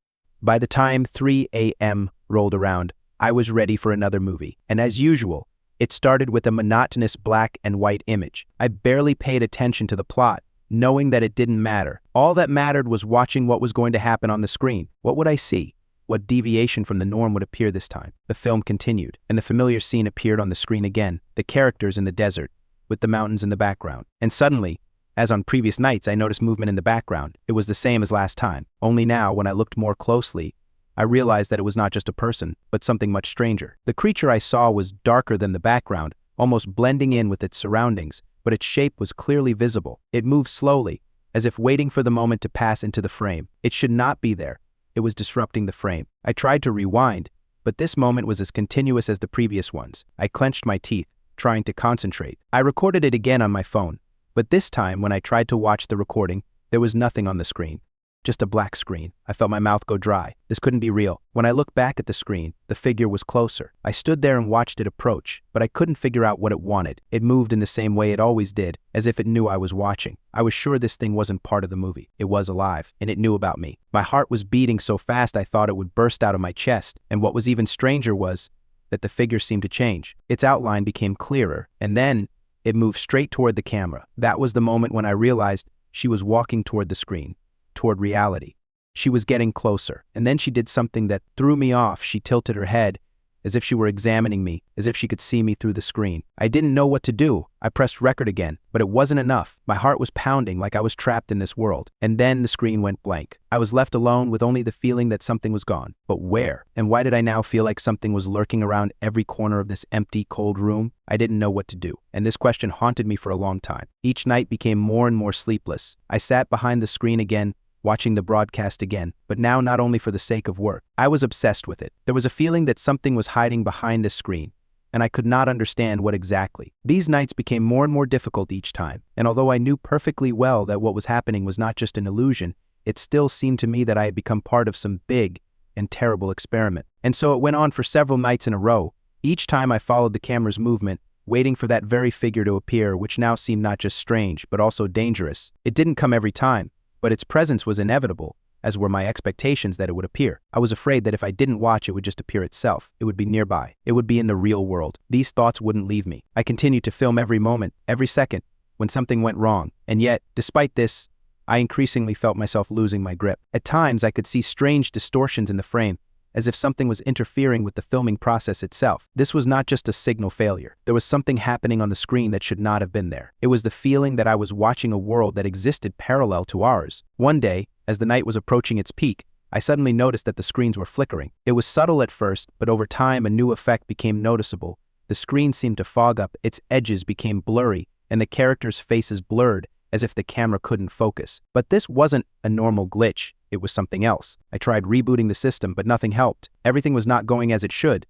By the time 3 a.m. rolled around, I was ready for another movie, and as usual, it started with a monotonous black and white image. I barely paid attention to the plot, knowing that it didn't matter. All that mattered was watching what was going to happen on the screen. What would I see? What deviation from the norm would appear this time? The film continued, and the familiar scene appeared on the screen again, the characters in the desert, with the mountains in the background. And suddenly, as on previous nights, I noticed movement in the background. It was the same as last time. Only now, when I looked more closely, I realized that it was not just a person, but something much stranger. The creature I saw was darker than the background, almost blending in with its surroundings, but its shape was clearly visible. It moved slowly, as if waiting for the moment to pass into the frame. It should not be there. It was disrupting the frame. I tried to rewind, but this moment was as continuous as the previous ones. I clenched my teeth, trying to concentrate. I recorded it again on my phone, but this time when I tried to watch the recording, there was nothing on the screen. Just a black screen. I felt my mouth go dry. This couldn't be real. When I looked back at the screen, the figure was closer. I stood there and watched it approach, but I couldn't figure out what it wanted. It moved in the same way it always did, as if it knew I was watching. I was sure this thing wasn't part of the movie. It was alive, and it knew about me. My heart was beating so fast I thought it would burst out of my chest, and what was even stranger was that the figure seemed to change. Its outline became clearer, and then it moved straight toward the camera. That was the moment when I realized she was walking toward the screen, toward reality. She was getting closer, and then she did something that threw me off. She tilted her head, as if she were examining me, as if she could see me through the screen. I didn't know what to do. I pressed record again, but it wasn't enough. My heart was pounding like I was trapped in this world. And then the screen went blank. I was left alone with only the feeling that something was gone. But where? And why did I now feel like something was lurking around every corner of this empty, cold room? I didn't know what to do, and this question haunted me for a long time. Each night became more and more sleepless. I sat behind the screen again, watching the broadcast again, but now not only for the sake of work. I was obsessed with it. There was a feeling that something was hiding behind the screen, and I could not understand what exactly. These nights became more and more difficult each time, and although I knew perfectly well that what was happening was not just an illusion, it still seemed to me that I had become part of some big and terrible experiment. And so it went on for several nights in a row. Each time I followed the camera's movement, waiting for that very figure to appear, which now seemed not just strange, but also dangerous. It didn't come every time, but its presence was inevitable, as were my expectations that it would appear. I was afraid that if I didn't watch, it would just appear itself. It would be nearby. It would be in the real world. These thoughts wouldn't leave me. I continued to film every moment, every second, when something went wrong. And yet, despite this, I increasingly felt myself losing my grip. At times, I could see strange distortions in the frame, as if something was interfering with the filming process itself. This was not just a signal failure. There was something happening on the screen that should not have been there. It was the feeling that I was watching a world that existed parallel to ours. One day, as the night was approaching its peak, I suddenly noticed that the screens were flickering. It was subtle at first, but over time a new effect became noticeable. The screen seemed to fog up, its edges became blurry, and the characters' faces blurred, as if the camera couldn't focus. But this wasn't a normal glitch. It was something else. I tried rebooting the system, but nothing helped. Everything was not going as it should.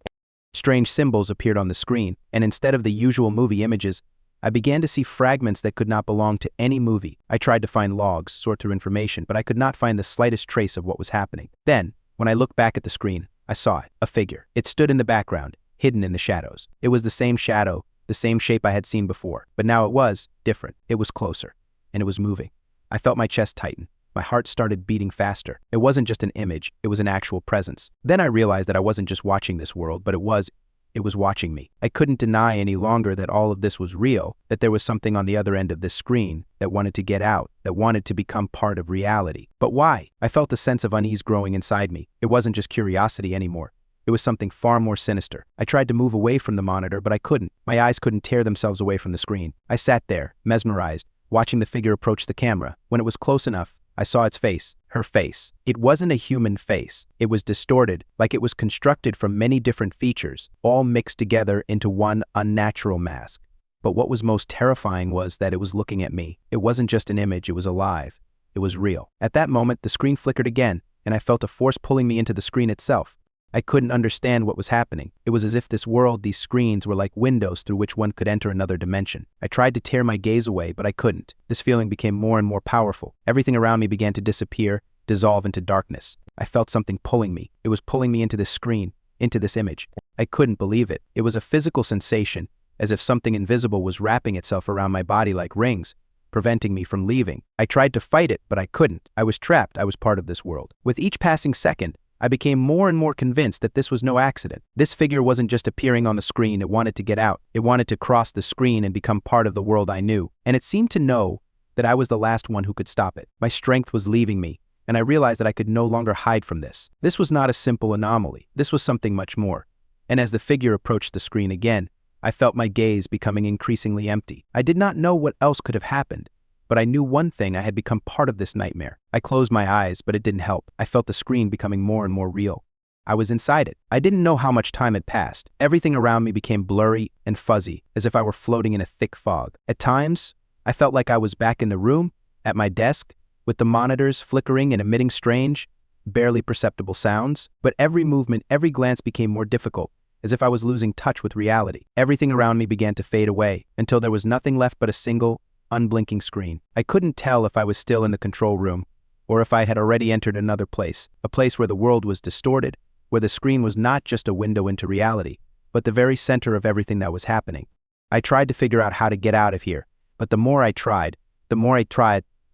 Strange symbols appeared on the screen, and instead of the usual movie images, I began to see fragments that could not belong to any movie. I tried to find logs, sort through information, but I could not find the slightest trace of what was happening. Then, when I looked back at the screen, I saw it, a figure. It stood in the background, hidden in the shadows. It was the same shadow, the same shape I had seen before, but now it was different. It was closer, and it was moving. I felt my chest tighten. My heart started beating faster. It wasn't just an image, it was an actual presence. Then I realized that I wasn't just watching this world, but it was watching me. I couldn't deny any longer that all of this was real, that there was something on the other end of this screen that wanted to get out, that wanted to become part of reality. But why? I felt a sense of unease growing inside me. It wasn't just curiosity anymore. It was something far more sinister. I tried to move away from the monitor, but I couldn't. My eyes couldn't tear themselves away from the screen. I sat there, mesmerized, watching the figure approach the camera. When it was close enough, I saw its face, her face. It wasn't a human face. It was distorted, like it was constructed from many different features, all mixed together into one unnatural mask. But what was most terrifying was that it was looking at me. It wasn't just an image, it was alive. It was real. At that moment, the screen flickered again, and I felt a force pulling me into the screen itself. I couldn't understand what was happening. It was as if this world, these screens, were like windows through which one could enter another dimension. I tried to tear my gaze away, but I couldn't. This feeling became more and more powerful. Everything around me began to disappear, dissolve into darkness. I felt something pulling me. It was pulling me into this screen, into this image. I couldn't believe it. It was a physical sensation, as if something invisible was wrapping itself around my body like rings, preventing me from leaving. I tried to fight it, but I couldn't. I was trapped. I was part of this world. With each passing second, I became more and more convinced that this was no accident. This figure wasn't just appearing on the screen, it wanted to get out. It wanted to cross the screen and become part of the world I knew. And it seemed to know that I was the last one who could stop it. My strength was leaving me, and I realized that I could no longer hide from this. This was not a simple anomaly. This was something much more. And as the figure approached the screen again, I felt my gaze becoming increasingly empty. I did not know what else could have happened, but I knew one thing: I had become part of this nightmare. I closed my eyes, but it didn't help. I felt the screen becoming more and more real. I was inside it. I didn't know how much time had passed. Everything around me became blurry and fuzzy, as if I were floating in a thick fog. At times, I felt like I was back in the room, at my desk, with the monitors flickering and emitting strange, barely perceptible sounds. But every movement, every glance became more difficult, as if I was losing touch with reality. Everything around me began to fade away, until there was nothing left but a single, unblinking screen. I couldn't tell if I was still in the control room, or if I had already entered another place, a place where the world was distorted, where the screen was not just a window into reality, but the very center of everything that was happening. I tried to figure out how to get out of here, but the more I tried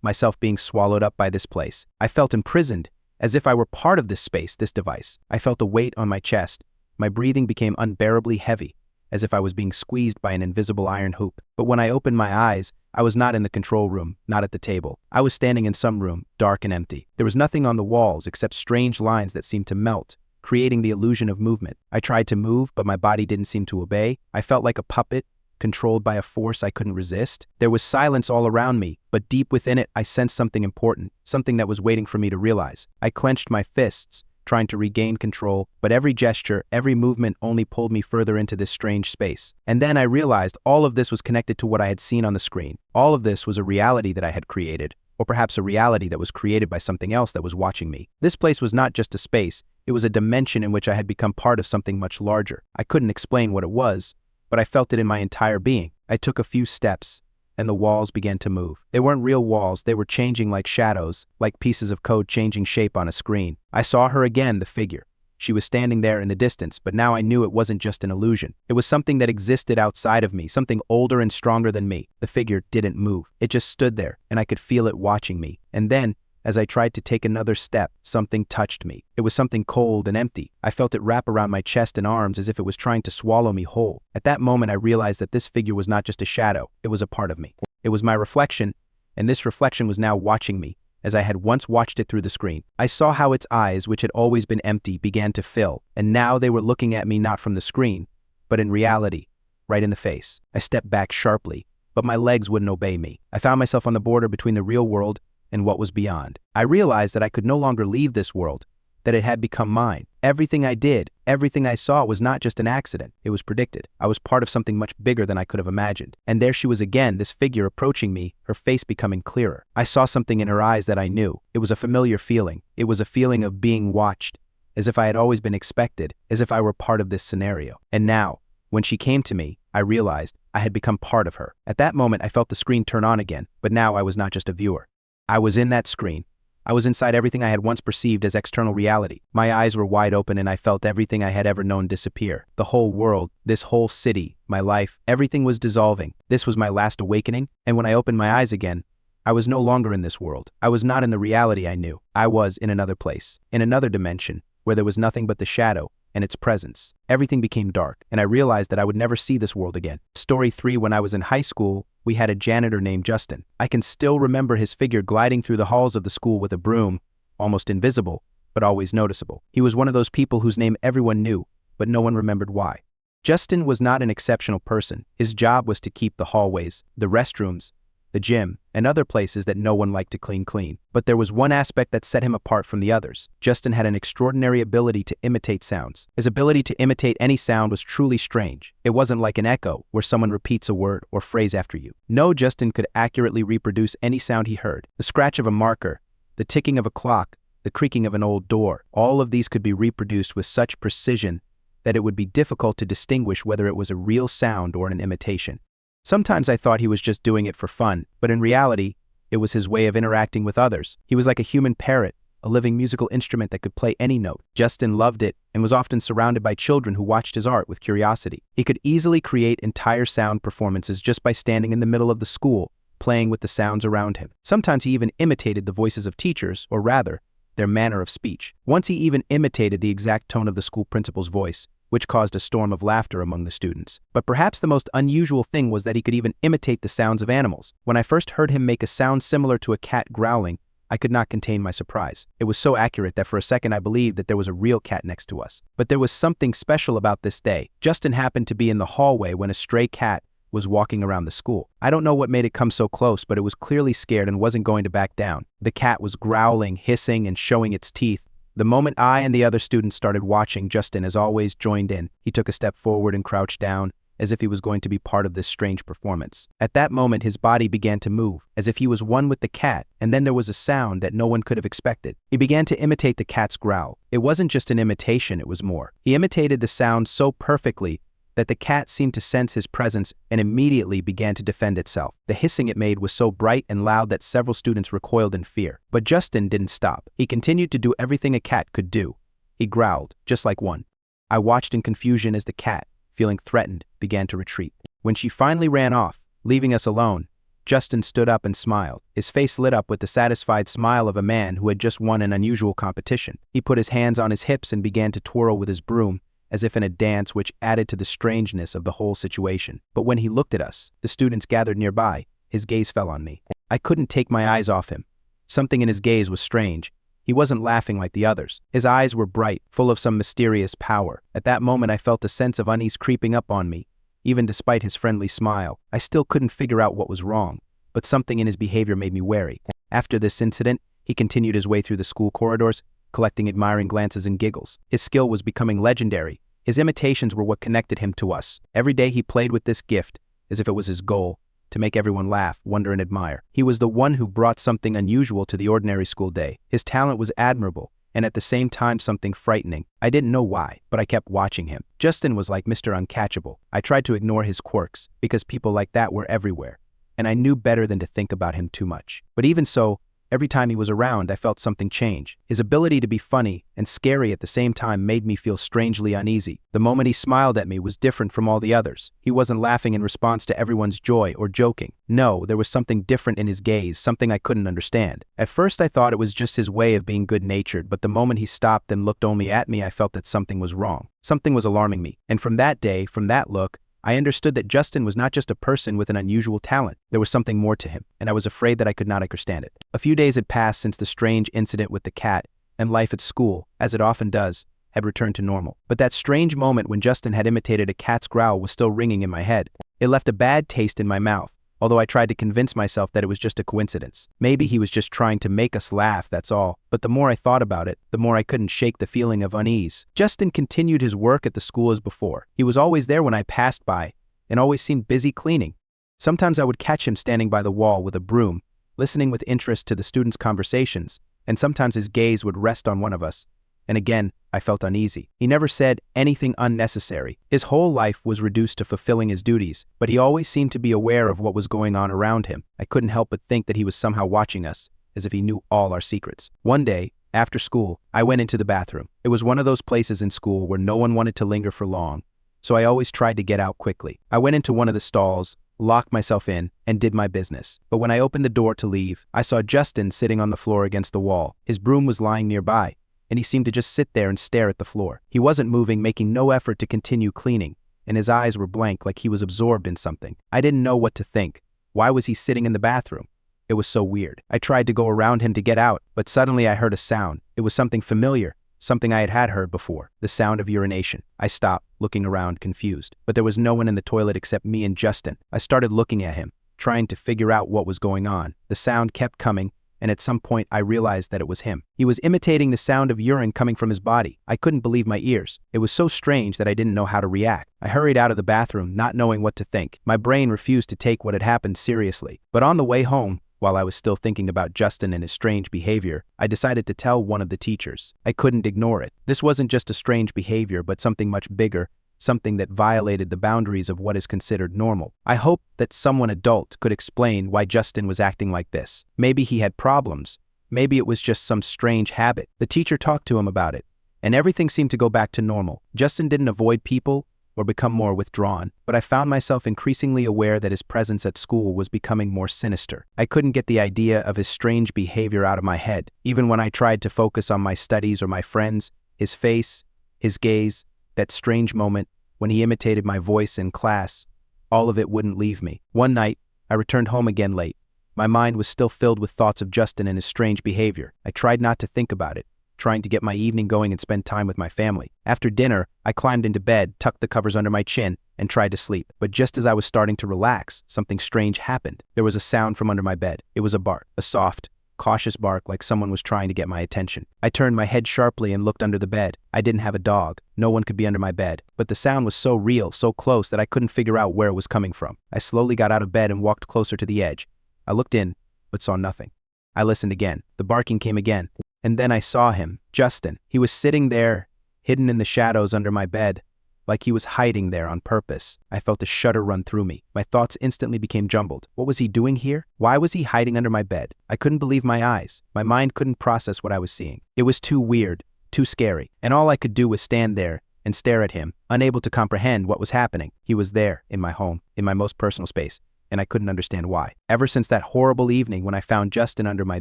myself being swallowed up by this place. I felt imprisoned, as if I were part of this space, this device. I felt a weight on my chest. My breathing became unbearably heavy, as if I was being squeezed by an invisible iron hoop. But when I opened my eyes, I was not in the control room, not at the table. I was standing in some room, dark and empty. There was nothing on the walls except strange lines that seemed to melt, creating the illusion of movement. I tried to move, but my body didn't seem to obey. I felt like a puppet, controlled by a force I couldn't resist. There was silence all around me, but deep within it, I sensed something important, something that was waiting for me to realize. I clenched my fists, trying to regain control, but every gesture, every movement only pulled me further into this strange space. And then I realized all of this was connected to what I had seen on the screen. All of this was a reality that I had created, or perhaps a reality that was created by something else that was watching me. This place was not just a space, it was a dimension in which I had become part of something much larger. I couldn't explain what it was, but I felt it in my entire being. I took a few steps, and the walls began to move. They weren't real walls, they were changing like shadows, like pieces of code changing shape on a screen. I saw her again, the figure. She was standing there in the distance, but now I knew it wasn't just an illusion. It was something that existed outside of me, something older and stronger than me. The figure didn't move. It just stood there, and I could feel it watching me. And then, as I tried to take another step, something touched me. It was something cold and empty. I felt it wrap around my chest and arms as if it was trying to swallow me whole. At that moment, I realized that this figure was not just a shadow, it was a part of me. It was my reflection, and this reflection was now watching me, as I had once watched it through the screen. I saw how its eyes, which had always been empty, began to fill, and now they were looking at me not from the screen, but in reality, right in the face. I stepped back sharply, but my legs wouldn't obey me. I found myself on the border between the real world and what was beyond. I realized that I could no longer leave this world, that it had become mine. Everything I did, everything I saw was not just an accident. It was predicted. I was part of something much bigger than I could have imagined. And there she was again, this figure approaching me, her face becoming clearer. I saw something in her eyes that I knew. It was a familiar feeling. It was a feeling of being watched, as if I had always been expected, as if I were part of this scenario. And now, when she came to me, I realized I had become part of her. At that moment, I felt the screen turn on again, but now I was not just a viewer. I was in that screen. I was inside everything I had once perceived as external reality. My eyes were wide open and I felt everything I had ever known disappear. The whole world, this whole city, my life, everything was dissolving. This was my last awakening, and when I opened my eyes again, I was no longer in this world. I was not in the reality I knew. I was in another place, in another dimension, where there was nothing but the shadow and its presence. Everything became dark, and I realized that I would never see this world again. Story 3. When I was in high school, we had a janitor named Justin. I can still remember his figure gliding through the halls of the school with a broom, almost invisible, but always noticeable. He was one of those people whose name everyone knew, but no one remembered why. Justin was not an exceptional person. His job was to keep the hallways, the restrooms, the gym, and other places that no one liked to clean. But there was one aspect that set him apart from the others. Justin had an extraordinary ability to imitate sounds. His ability to imitate any sound was truly strange. It wasn't like an echo, where someone repeats a word or phrase after you. No, Justin could accurately reproduce any sound he heard. The scratch of a marker, the ticking of a clock, the creaking of an old door, all of these could be reproduced with such precision that it would be difficult to distinguish whether it was a real sound or an imitation. Sometimes I thought he was just doing it for fun, but in reality, it was his way of interacting with others. He was like a human parrot, a living musical instrument that could play any note. Justin loved it and was often surrounded by children who watched his art with curiosity. He could easily create entire sound performances just by standing in the middle of the school, playing with the sounds around him. Sometimes he even imitated the voices of teachers, or rather, their manner of speech. Once he even imitated the exact tone of the school principal's voice, which caused a storm of laughter among the students. But perhaps the most unusual thing was that he could even imitate the sounds of animals. When I first heard him make a sound similar to a cat growling, I could not contain my surprise. It was so accurate that for a second I believed that there was a real cat next to us. But there was something special about this day. Justin happened to be in the hallway when a stray cat was walking around the school. I don't know what made it come so close, but it was clearly scared and wasn't going to back down. The cat was growling, hissing, and showing its teeth. The moment I and the other students started watching, Justin, as always, joined in. He took a step forward and crouched down, as if he was going to be part of this strange performance. At that moment, his body began to move, as if he was one with the cat, and then there was a sound that no one could have expected. He began to imitate the cat's growl. It wasn't just an imitation, it was more. He imitated the sound so perfectly that the cat seemed to sense his presence and immediately began to defend itself. The hissing it made was so bright and loud that several students recoiled in fear. But Justin didn't stop. He continued to do everything a cat could do. He growled, just like one. I watched in confusion as the cat, feeling threatened, began to retreat. When she finally ran off, leaving us alone, Justin stood up and smiled. His face lit up with the satisfied smile of a man who had just won an unusual competition. He put his hands on his hips and began to twirl with his broom, as if in a dance, which added to the strangeness of the whole situation. But when he looked at us, the students gathered nearby, his gaze fell on me. I couldn't take my eyes off him. Something in his gaze was strange. He wasn't laughing like the others. His eyes were bright, full of some mysterious power. At that moment, I felt a sense of unease creeping up on me. Even despite his friendly smile, I still couldn't figure out what was wrong, but something in his behavior made me wary. After this incident, he continued his way through the school corridors, collecting admiring glances and giggles. His skill was becoming legendary. His imitations were what connected him to us. Every day he played with this gift, as if it was his goal, to make everyone laugh, wonder, and admire. He was the one who brought something unusual to the ordinary school day. His talent was admirable, and at the same time something frightening. I didn't know why, but I kept watching him. Justin was like Mr. Uncatchable. I tried to ignore his quirks, because people like that were everywhere, and I knew better than to think about him too much. But even so, every time he was around, I felt something change. His ability to be funny and scary at the same time made me feel strangely uneasy. The moment he smiled at me was different from all the others. He wasn't laughing in response to everyone's joy or joking. No, there was something different in his gaze, something I couldn't understand. At first I thought it was just his way of being good-natured, but the moment he stopped and looked only at me, I felt that something was wrong. Something was alarming me. And from that day, from that look, I understood that Justin was not just a person with an unusual talent. There was something more to him, and I was afraid that I could not understand it. A few days had passed since the strange incident with the cat, and life at school, as it often does, had returned to normal. But that strange moment when Justin had imitated a cat's growl was still ringing in my head. It left a bad taste in my mouth, although I tried to convince myself that it was just a coincidence. Maybe he was just trying to make us laugh, that's all. But the more I thought about it, the more I couldn't shake the feeling of unease. Justin continued his work at the school as before. He was always there when I passed by, and always seemed busy cleaning. Sometimes I would catch him standing by the wall with a broom, listening with interest to the students' conversations, and sometimes his gaze would rest on one of us. And again, I felt uneasy. He never said anything unnecessary. His whole life was reduced to fulfilling his duties, but he always seemed to be aware of what was going on around him. I couldn't help but think that he was somehow watching us, as if he knew all our secrets. One day, after school, I went into the bathroom. It was one of those places in school where no one wanted to linger for long, so I always tried to get out quickly. I went into one of the stalls, locked myself in, and did my business. But when I opened the door to leave, I saw Justin sitting on the floor against the wall. His broom was lying nearby, and he seemed to just sit there and stare at the floor. He wasn't moving, making no effort to continue cleaning, and his eyes were blank like he was absorbed in something. I didn't know what to think. Why was he sitting in the bathroom? It was so weird. I tried to go around him to get out, but suddenly I heard a sound. It was something familiar, something I had heard before, the sound of urination. I stopped, looking around, confused. But there was no one in the toilet except me and Justin. I started looking at him, trying to figure out what was going on. The sound kept coming, and at some point I realized that it was him. He was imitating the sound of urine coming from his body. I couldn't believe my ears. It was so strange that I didn't know how to react. I hurried out of the bathroom, not knowing what to think. My brain refused to take what had happened seriously. But on the way home, while I was still thinking about Justin and his strange behavior, I decided to tell one of the teachers. I couldn't ignore it. This wasn't just a strange behavior, but something much bigger, something that violated the boundaries of what is considered normal. I hoped that someone adult could explain why Justin was acting like this. Maybe he had problems. Maybe it was just some strange habit. The teacher talked to him about it, and everything seemed to go back to normal. Justin didn't avoid people or become more withdrawn, but I found myself increasingly aware that his presence at school was becoming more sinister. I couldn't get the idea of his strange behavior out of my head. Even when I tried to focus on my studies or my friends, his face, his gaze, that strange moment when he imitated my voice in class, all of it wouldn't leave me. One night, I returned home again late. My mind was still filled with thoughts of Justin and his strange behavior. I tried not to think about it, trying to get my evening going and spend time with my family. After dinner, I climbed into bed, tucked the covers under my chin, and tried to sleep. But just as I was starting to relax, something strange happened. There was a sound from under my bed. It was a bark, a soft, cautious bark like someone was trying to get my attention. I turned my head sharply and looked under the bed. I didn't have a dog. No one could be under my bed. But the sound was so real, so close that I couldn't figure out where it was coming from. I slowly got out of bed and walked closer to the edge. I looked in, but saw nothing. I listened again. The barking came again. And then I saw him, Justin. He was sitting there, hidden in the shadows under my bed, like he was hiding there on purpose. I felt a shudder run through me. My thoughts instantly became jumbled. What was he doing here? Why was he hiding under my bed? I couldn't believe my eyes. My mind couldn't process what I was seeing. It was too weird, too scary, and all I could do was stand there and stare at him, unable to comprehend what was happening. He was there, in my home, in my most personal space, and I couldn't understand why. Ever since that horrible evening when I found Justin under my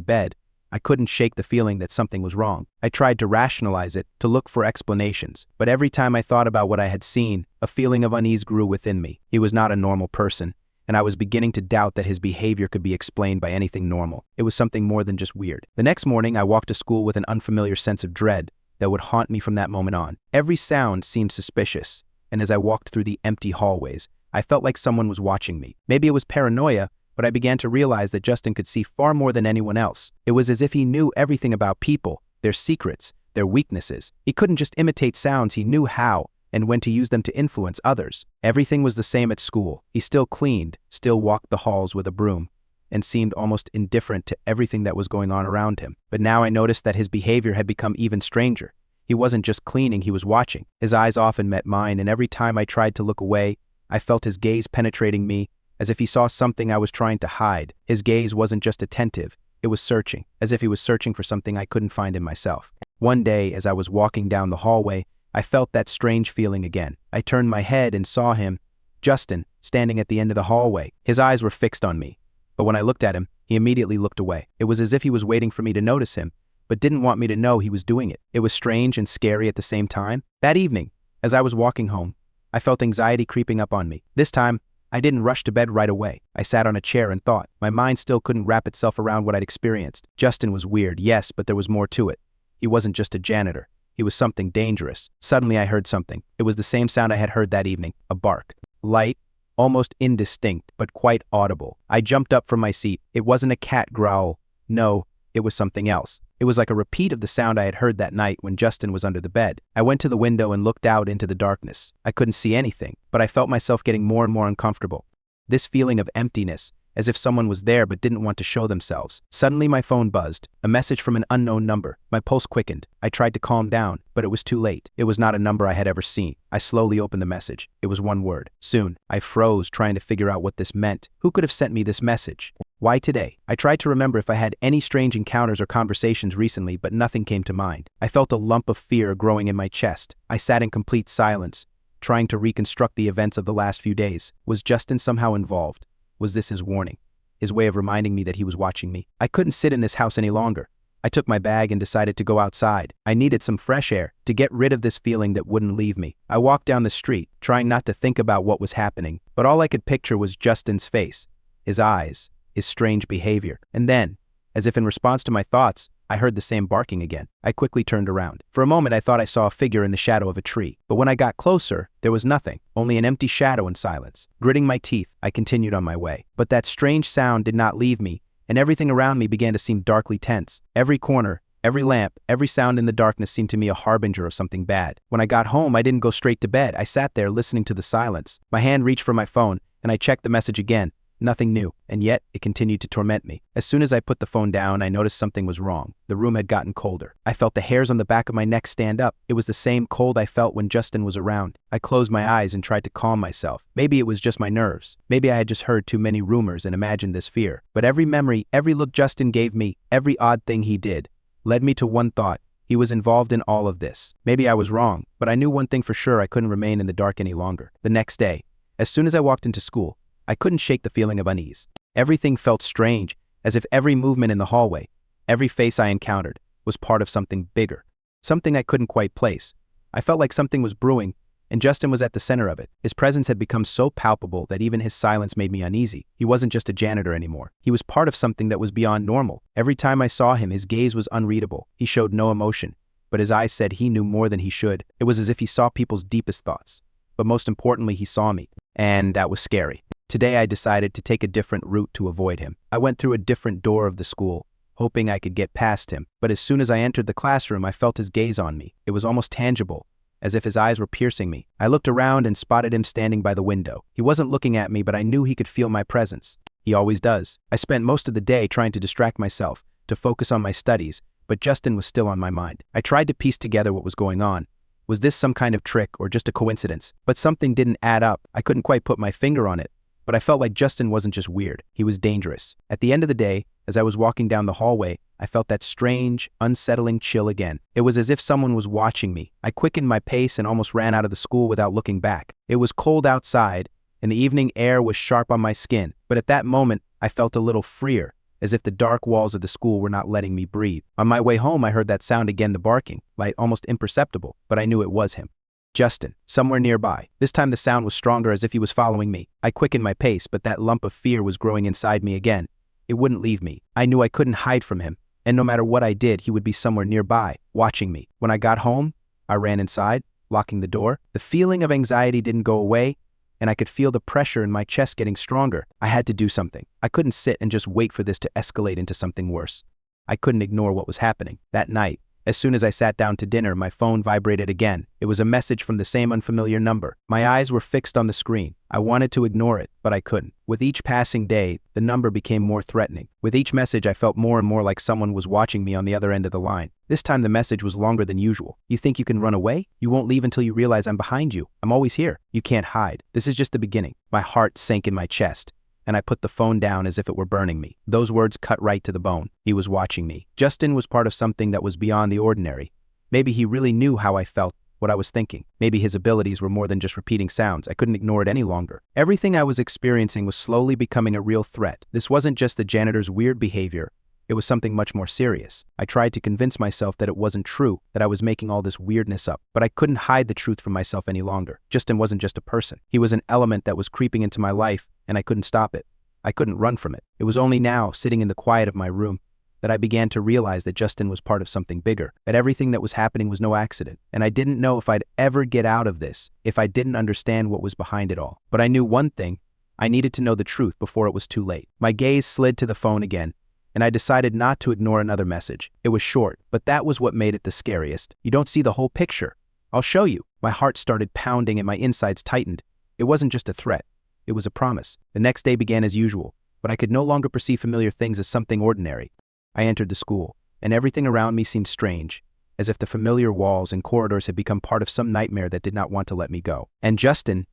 bed, I couldn't shake the feeling that something was wrong. I tried to rationalize it, to look for explanations, but every time I thought about what I had seen, a feeling of unease grew within me. He was not a normal person, and I was beginning to doubt that his behavior could be explained by anything normal. It was something more than just weird. The next morning, I walked to school with an unfamiliar sense of dread that would haunt me from that moment on. Every sound seemed suspicious, and as I walked through the empty hallways, I felt like someone was watching me. Maybe it was paranoia, but I began to realize that Justin could see far more than anyone else. It was as if he knew everything about people, their secrets, their weaknesses. He couldn't just imitate sounds, he knew how and when to use them to influence others. Everything was the same at school. He still cleaned, still walked the halls with a broom, and seemed almost indifferent to everything that was going on around him. But now I noticed that his behavior had become even stranger. He wasn't just cleaning, he was watching. His eyes often met mine, and every time I tried to look away, I felt his gaze penetrating me, as if he saw something I was trying to hide. His gaze wasn't just attentive, it was searching, as if he was searching for something I couldn't find in myself. One day, as I was walking down the hallway, I felt that strange feeling again. I turned my head and saw him, Justin, standing at the end of the hallway. His eyes were fixed on me, but when I looked at him, he immediately looked away. It was as if he was waiting for me to notice him, but didn't want me to know he was doing it. It was strange and scary at the same time. That evening, as I was walking home, I felt anxiety creeping up on me. This time, I didn't rush to bed right away. I sat on a chair and thought. My mind still couldn't wrap itself around what I'd experienced. Justin was weird, yes, but there was more to it. He wasn't just a janitor. He was something dangerous. Suddenly I heard something. It was the same sound I had heard that evening, a bark. Light, almost indistinct, but quite audible. I jumped up from my seat. It wasn't a cat growl. No, it was something else. It was like a repeat of the sound I had heard that night when Justin was under the bed. I went to the window and looked out into the darkness. I couldn't see anything, but I felt myself getting more and more uncomfortable. This feeling of emptiness, as if someone was there but didn't want to show themselves. Suddenly my phone buzzed, a message from an unknown number. My pulse quickened. I tried to calm down, but it was too late. It was not a number I had ever seen. I slowly opened the message. It was one word. Soon. I froze, trying to figure out what this meant. Who could have sent me this message? Why today? I tried to remember if I had any strange encounters or conversations recently, but nothing came to mind. I felt a lump of fear growing in my chest. I sat in complete silence, trying to reconstruct the events of the last few days. Was Justin somehow involved? Was this his warning? His way of reminding me that he was watching me? I couldn't sit in this house any longer. I took my bag and decided to go outside. I needed some fresh air to get rid of this feeling that wouldn't leave me. I walked down the street, trying not to think about what was happening, but all I could picture was Justin's face, his eyes, his strange behavior. And then, as if in response to my thoughts, I heard the same barking again. I quickly turned around. For a moment I thought I saw a figure in the shadow of a tree, but when I got closer, there was nothing, only an empty shadow and silence. Gritting my teeth, I continued on my way. But that strange sound did not leave me, and everything around me began to seem darkly tense. Every corner, every lamp, every sound in the darkness seemed to me a harbinger of something bad. When I got home, I didn't go straight to bed. I sat there listening to the silence. My hand reached for my phone, and I checked the message again. Nothing new, and yet it continued to torment me. As soon as I put the phone down, I noticed something was wrong. The room had gotten colder. I felt the hairs on the back of my neck stand up. It was the same cold I felt when Justin was around. I closed my eyes and tried to calm myself. Maybe it was just my nerves. Maybe I had just heard too many rumors and imagined this fear. But every memory, every look Justin gave me, every odd thing he did, led me to one thought. He was involved in all of this. Maybe I was wrong, but I knew one thing for sure: I couldn't remain in the dark any longer. The next day, as soon as I walked into school, I couldn't shake the feeling of unease. Everything felt strange, as if every movement in the hallway, every face I encountered, was part of something bigger, something I couldn't quite place. I felt like something was brewing, and Justin was at the center of it. His presence had become so palpable that even his silence made me uneasy. He wasn't just a janitor anymore. He was part of something that was beyond normal. Every time I saw him, his gaze was unreadable. He showed no emotion, but his eyes said he knew more than he should. It was as if he saw people's deepest thoughts. But most importantly, he saw me, and that was scary. Today I decided to take a different route to avoid him. I went through a different door of the school, hoping I could get past him. But as soon as I entered the classroom, I felt his gaze on me. It was almost tangible, as if his eyes were piercing me. I looked around and spotted him standing by the window. He wasn't looking at me, but I knew he could feel my presence. He always does. I spent most of the day trying to distract myself, to focus on my studies, but Justin was still on my mind. I tried to piece together what was going on. Was this some kind of trick or just a coincidence? But something didn't add up. I couldn't quite put my finger on it. But I felt like Justin wasn't just weird, he was dangerous. At the end of the day, as I was walking down the hallway, I felt that strange, unsettling chill again. It was as if someone was watching me. I quickened my pace and almost ran out of the school without looking back. It was cold outside, and the evening air was sharp on my skin. But at that moment, I felt a little freer, as if the dark walls of the school were not letting me breathe. On my way home, I heard that sound again, the barking, light, almost imperceptible, but I knew it was him. Justin, somewhere nearby. This time the sound was stronger, as if he was following me. I quickened my pace, but that lump of fear was growing inside me again. It wouldn't leave me. I knew I couldn't hide from him, and no matter what I did, he would be somewhere nearby, watching me. When I got home, I ran inside, locking the door. The feeling of anxiety didn't go away, and I could feel the pressure in my chest getting stronger. I had to do something. I couldn't sit and just wait for this to escalate into something worse. I couldn't ignore what was happening. That night, as soon as I sat down to dinner, my phone vibrated again. It was a message from the same unfamiliar number. My eyes were fixed on the screen. I wanted to ignore it, but I couldn't. With each passing day, the number became more threatening. With each message, I felt more and more like someone was watching me on the other end of the line. This time, the message was longer than usual. You think you can run away? You won't leave until you realize I'm behind you. I'm always here. You can't hide. This is just the beginning. My heart sank in my chest, and I put the phone down as if it were burning me. Those words cut right to the bone. He was watching me. Justin was part of something that was beyond the ordinary. Maybe he really knew how I felt, what I was thinking. Maybe his abilities were more than just repeating sounds. I couldn't ignore it any longer. Everything I was experiencing was slowly becoming a real threat. This wasn't just the janitor's weird behavior, It was something much more serious. I tried to convince myself that it wasn't true, that I was making all this weirdness up, but I couldn't hide the truth from myself any longer. Justin wasn't just a person. He was an element that was creeping into my life, and I couldn't stop it. I couldn't run from it. It was only now, sitting in the quiet of my room, that I began to realize that Justin was part of something bigger, that everything that was happening was no accident, and I didn't know if I'd ever get out of this, if I didn't understand what was behind it all. But I knew one thing: I needed to know the truth before it was too late. My gaze slid to the phone again, and I decided not to ignore another message. It was short, but that was what made it the scariest. "You don't see the whole picture. I'll show you." My heart started pounding and my insides tightened. It wasn't just a threat. It was a promise. The next day began as usual, but I could no longer perceive familiar things as something ordinary. I entered the school, and everything around me seemed strange, as if the familiar walls and corridors had become part of some nightmare that did not want to let me go. And Justin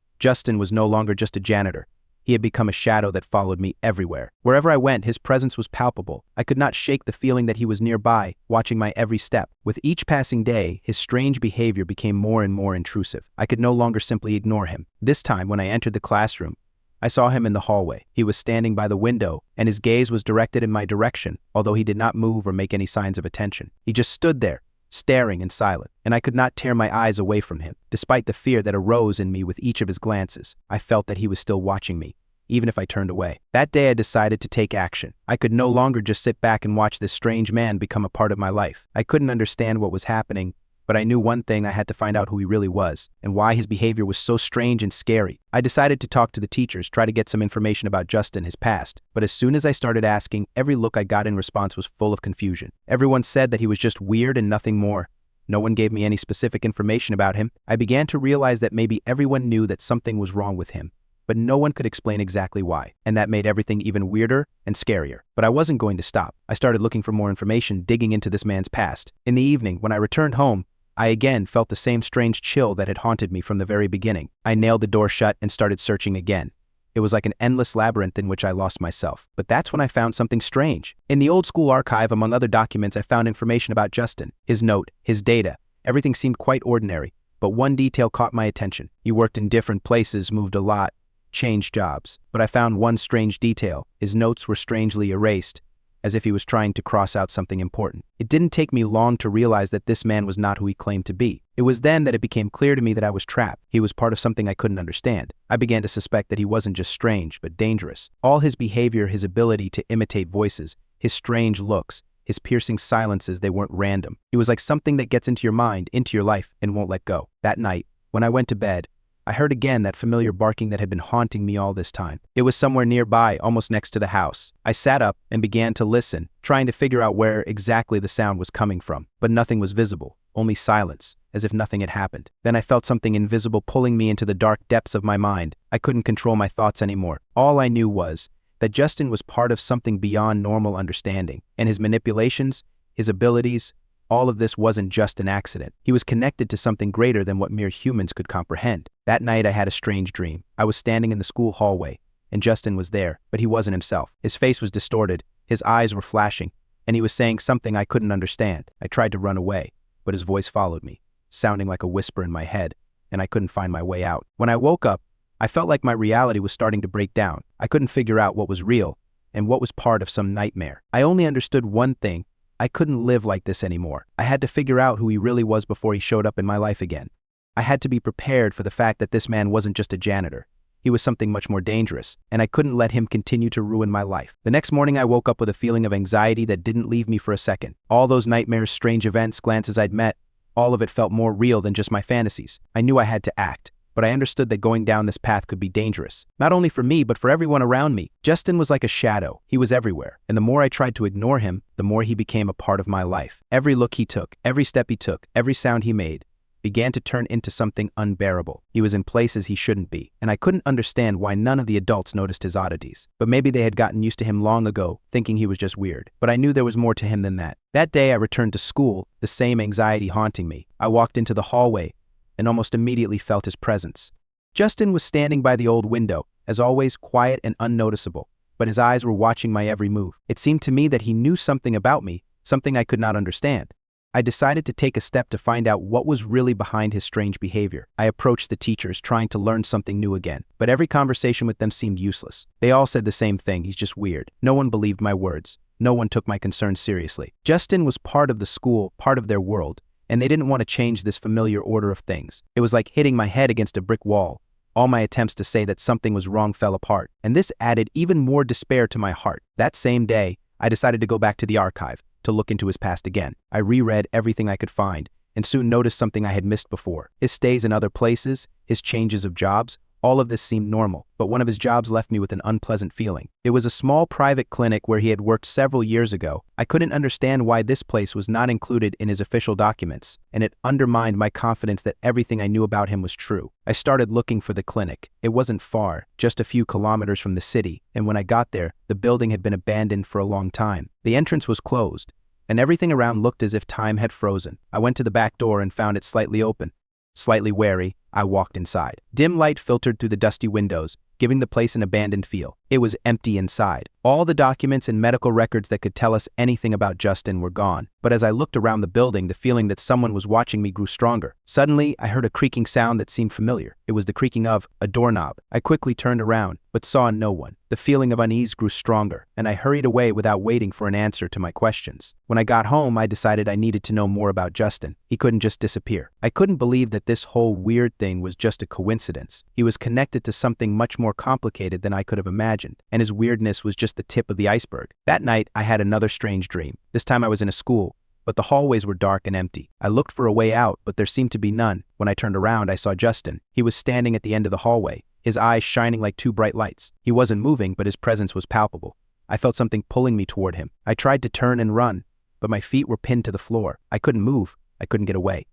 was no longer just a janitor. He had become a shadow that followed me everywhere. Wherever I went, his presence was palpable. I could not shake the feeling that he was nearby, watching my every step. With each passing day, his strange behavior became more and more intrusive. I could no longer simply ignore him. This time, when I entered the classroom, I saw him in the hallway. He was standing by the window, and his gaze was directed in my direction, although he did not move or make any signs of attention. He just stood there, staring and silent, and I could not tear my eyes away from him. Despite the fear that arose in me with each of his glances, I felt that he was still watching me, even if I turned away. That day I decided to take action. I could no longer just sit back and watch this strange man become a part of my life. I couldn't understand what was happening, but I knew one thing: I had to find out who he really was, and why his behavior was so strange and scary. I decided to talk to the teachers, try to get some information about Justin, his past. But as soon as I started asking, every look I got in response was full of confusion. Everyone said that he was just weird and nothing more. No one gave me any specific information about him. I began to realize that maybe everyone knew that something was wrong with him, but no one could explain exactly why, and that made everything even weirder and scarier. But I wasn't going to stop. I started looking for more information, digging into this man's past. In the evening, when I returned home, I again felt the same strange chill that had haunted me from the very beginning. I nailed the door shut and started searching again. It was like an endless labyrinth in which I lost myself. But that's when I found something strange. In the old school archive, among other documents, I found information about Justin, his note, his data. Everything seemed quite ordinary, but one detail caught my attention. He worked in different places, moved a lot, changed jobs. But I found one strange detail. His notes were strangely erased, as if he was trying to cross out something important. It didn't take me long to realize that this man was not who he claimed to be. It was then that it became clear to me that I was trapped. He was part of something I couldn't understand. I began to suspect that he wasn't just strange, but dangerous. All his behavior, his ability to imitate voices, his strange looks, his piercing silences, they weren't random. He was like something that gets into your mind, into your life, and won't let go. That night, when I went to bed, I heard again that familiar barking that had been haunting me all this time. It was somewhere nearby, almost next to the house. I sat up and began to listen, trying to figure out where exactly the sound was coming from. But nothing was visible, only silence, as if nothing had happened. Then I felt something invisible pulling me into the dark depths of my mind. I couldn't control my thoughts anymore. All I knew was that Justin was part of something beyond normal understanding, and his manipulations, his abilities, all of this wasn't just an accident. He was connected to something greater than what mere humans could comprehend. That night I had a strange dream. I was standing in the school hallway, and Justin was there, but he wasn't himself. His face was distorted, his eyes were flashing, and he was saying something I couldn't understand. I tried to run away, but his voice followed me, sounding like a whisper in my head, and I couldn't find my way out. When I woke up, I felt like my reality was starting to break down. I couldn't figure out what was real and what was part of some nightmare. I only understood one thing: I couldn't live like this anymore. I had to figure out who he really was before he showed up in my life again. I had to be prepared for the fact that this man wasn't just a janitor. He was something much more dangerous, and I couldn't let him continue to ruin my life. The next morning I woke up with a feeling of anxiety that didn't leave me for a second. All those nightmares, strange events, glances I'd met, all of it felt more real than just my fantasies. I knew I had to act, but I understood that going down this path could be dangerous. Not only for me, but for everyone around me. Justin was like a shadow. He was everywhere, and the more I tried to ignore him, the more he became a part of my life. Every look he took, every step he took, every sound he made, began to turn into something unbearable. He was in places he shouldn't be, and I couldn't understand why none of the adults noticed his oddities. But maybe they had gotten used to him long ago, thinking he was just weird. But I knew there was more to him than that. That day I returned to school, the same anxiety haunting me. I walked into the hallway and almost immediately felt his presence. Justin was standing by the old window, as always quiet and unnoticeable, but his eyes were watching my every move. It seemed to me that he knew something about me, something I could not understand. I decided to take a step to find out what was really behind his strange behavior. I approached the teachers, trying to learn something new again, but every conversation with them seemed useless. They all said the same thing: he's just weird. No one believed my words. No one took my concerns seriously. Justin was part of the school, part of their world, and they didn't want to change this familiar order of things. It was like hitting my head against a brick wall. All my attempts to say that something was wrong fell apart, and this added even more despair to my heart. That same day, I decided to go back to the archive to look into his past again. I reread everything I could find, and soon noticed something I had missed before. His stays in other places, his changes of jobs, all of this seemed normal, but one of his jobs left me with an unpleasant feeling. It was a small private clinic where he had worked several years ago. I couldn't understand why this place was not included in his official documents, and it undermined my confidence that everything I knew about him was true. I started looking for the clinic. It wasn't far, just a few kilometers from the city, and when I got there, the building had been abandoned for a long time. The entrance was closed, and everything around looked as if time had frozen. I went to the back door and found it slightly open. Slightly wary, I walked inside. Dim light filtered through the dusty windows, giving the place an abandoned feel. It was empty inside. All the documents and medical records that could tell us anything about Justin were gone. But as I looked around the building, the feeling that someone was watching me grew stronger. Suddenly, I heard a creaking sound that seemed familiar. It was the creaking of a doorknob. I quickly turned around, but saw no one. The feeling of unease grew stronger, and I hurried away without waiting for an answer to my questions. When I got home, I decided I needed to know more about Justin. He couldn't just disappear. I couldn't believe that this whole weird thing was just a coincidence. He was connected to something much more complicated than I could have imagined, and his weirdness was just the tip of the iceberg. That night, I had another strange dream. This time I was in a school, but the hallways were dark and empty. I looked for a way out, but there seemed to be none. When I turned around, I saw Justin. He was standing at the end of the hallway, his eyes shining like two bright lights. He wasn't moving, but his presence was palpable. I felt something pulling me toward him. I tried to turn and run, but my feet were pinned to the floor. I couldn't move. I couldn't get away.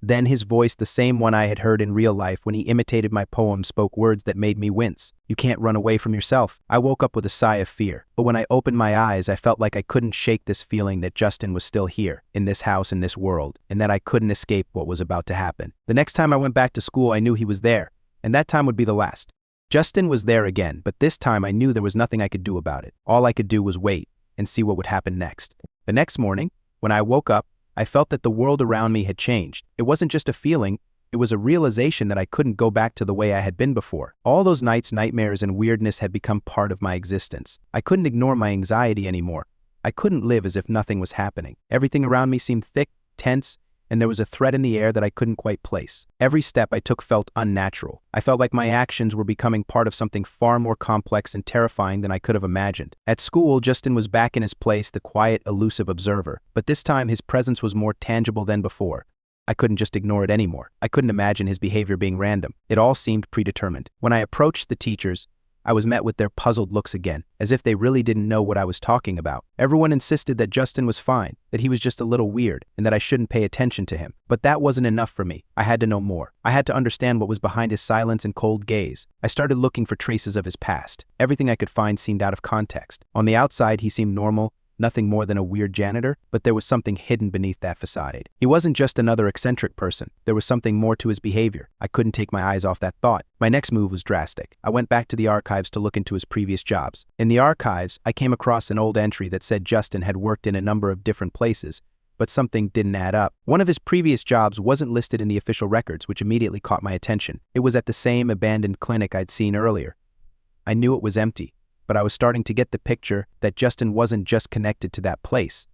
Then his voice, the same one I had heard in real life when he imitated my poem, spoke words that made me wince. "You can't run away from yourself." I woke up with a sigh of fear, but when I opened my eyes, I felt like I couldn't shake this feeling that Justin was still here, in this house, in this world, and that I couldn't escape what was about to happen. The next time I went back to school, I knew he was there, and that time would be the last. Justin was there again, but this time I knew there was nothing I could do about it. All I could do was wait and see what would happen next. The next morning, when I woke up, I felt that the world around me had changed. It wasn't just a feeling, it was a realization that I couldn't go back to the way I had been before. All those nights, nightmares, and weirdness had become part of my existence. I couldn't ignore my anxiety anymore. I couldn't live as if nothing was happening. Everything around me seemed thick, tense, and there was a threat in the air that I couldn't quite place. Every step I took felt unnatural. I felt like my actions were becoming part of something far more complex and terrifying than I could have imagined. At school, Justin was back in his place, the quiet, elusive observer, but this time his presence was more tangible than before. I couldn't just ignore it anymore. I couldn't imagine his behavior being random. It all seemed predetermined. When I approached the teachers, I was met with their puzzled looks again, as if they really didn't know what I was talking about. Everyone insisted that Justin was fine, that he was just a little weird, and that I shouldn't pay attention to him. But that wasn't enough for me. I had to know more. I had to understand what was behind his silence and cold gaze. I started looking for traces of his past. Everything I could find seemed out of context. On the outside, he seemed normal, nothing more than a weird janitor, but there was something hidden beneath that facade. He wasn't just another eccentric person. There was something more to his behavior. I couldn't take my eyes off that thought. My next move was drastic. I went back to the archives to look into his previous jobs. In the archives, I came across an old entry that said Justin had worked in a number of different places, but something didn't add up. One of his previous jobs wasn't listed in the official records, which immediately caught my attention. It was at the same abandoned clinic I'd seen earlier. I knew it was empty, but I was starting to get the picture that Justin wasn't just connected to that place,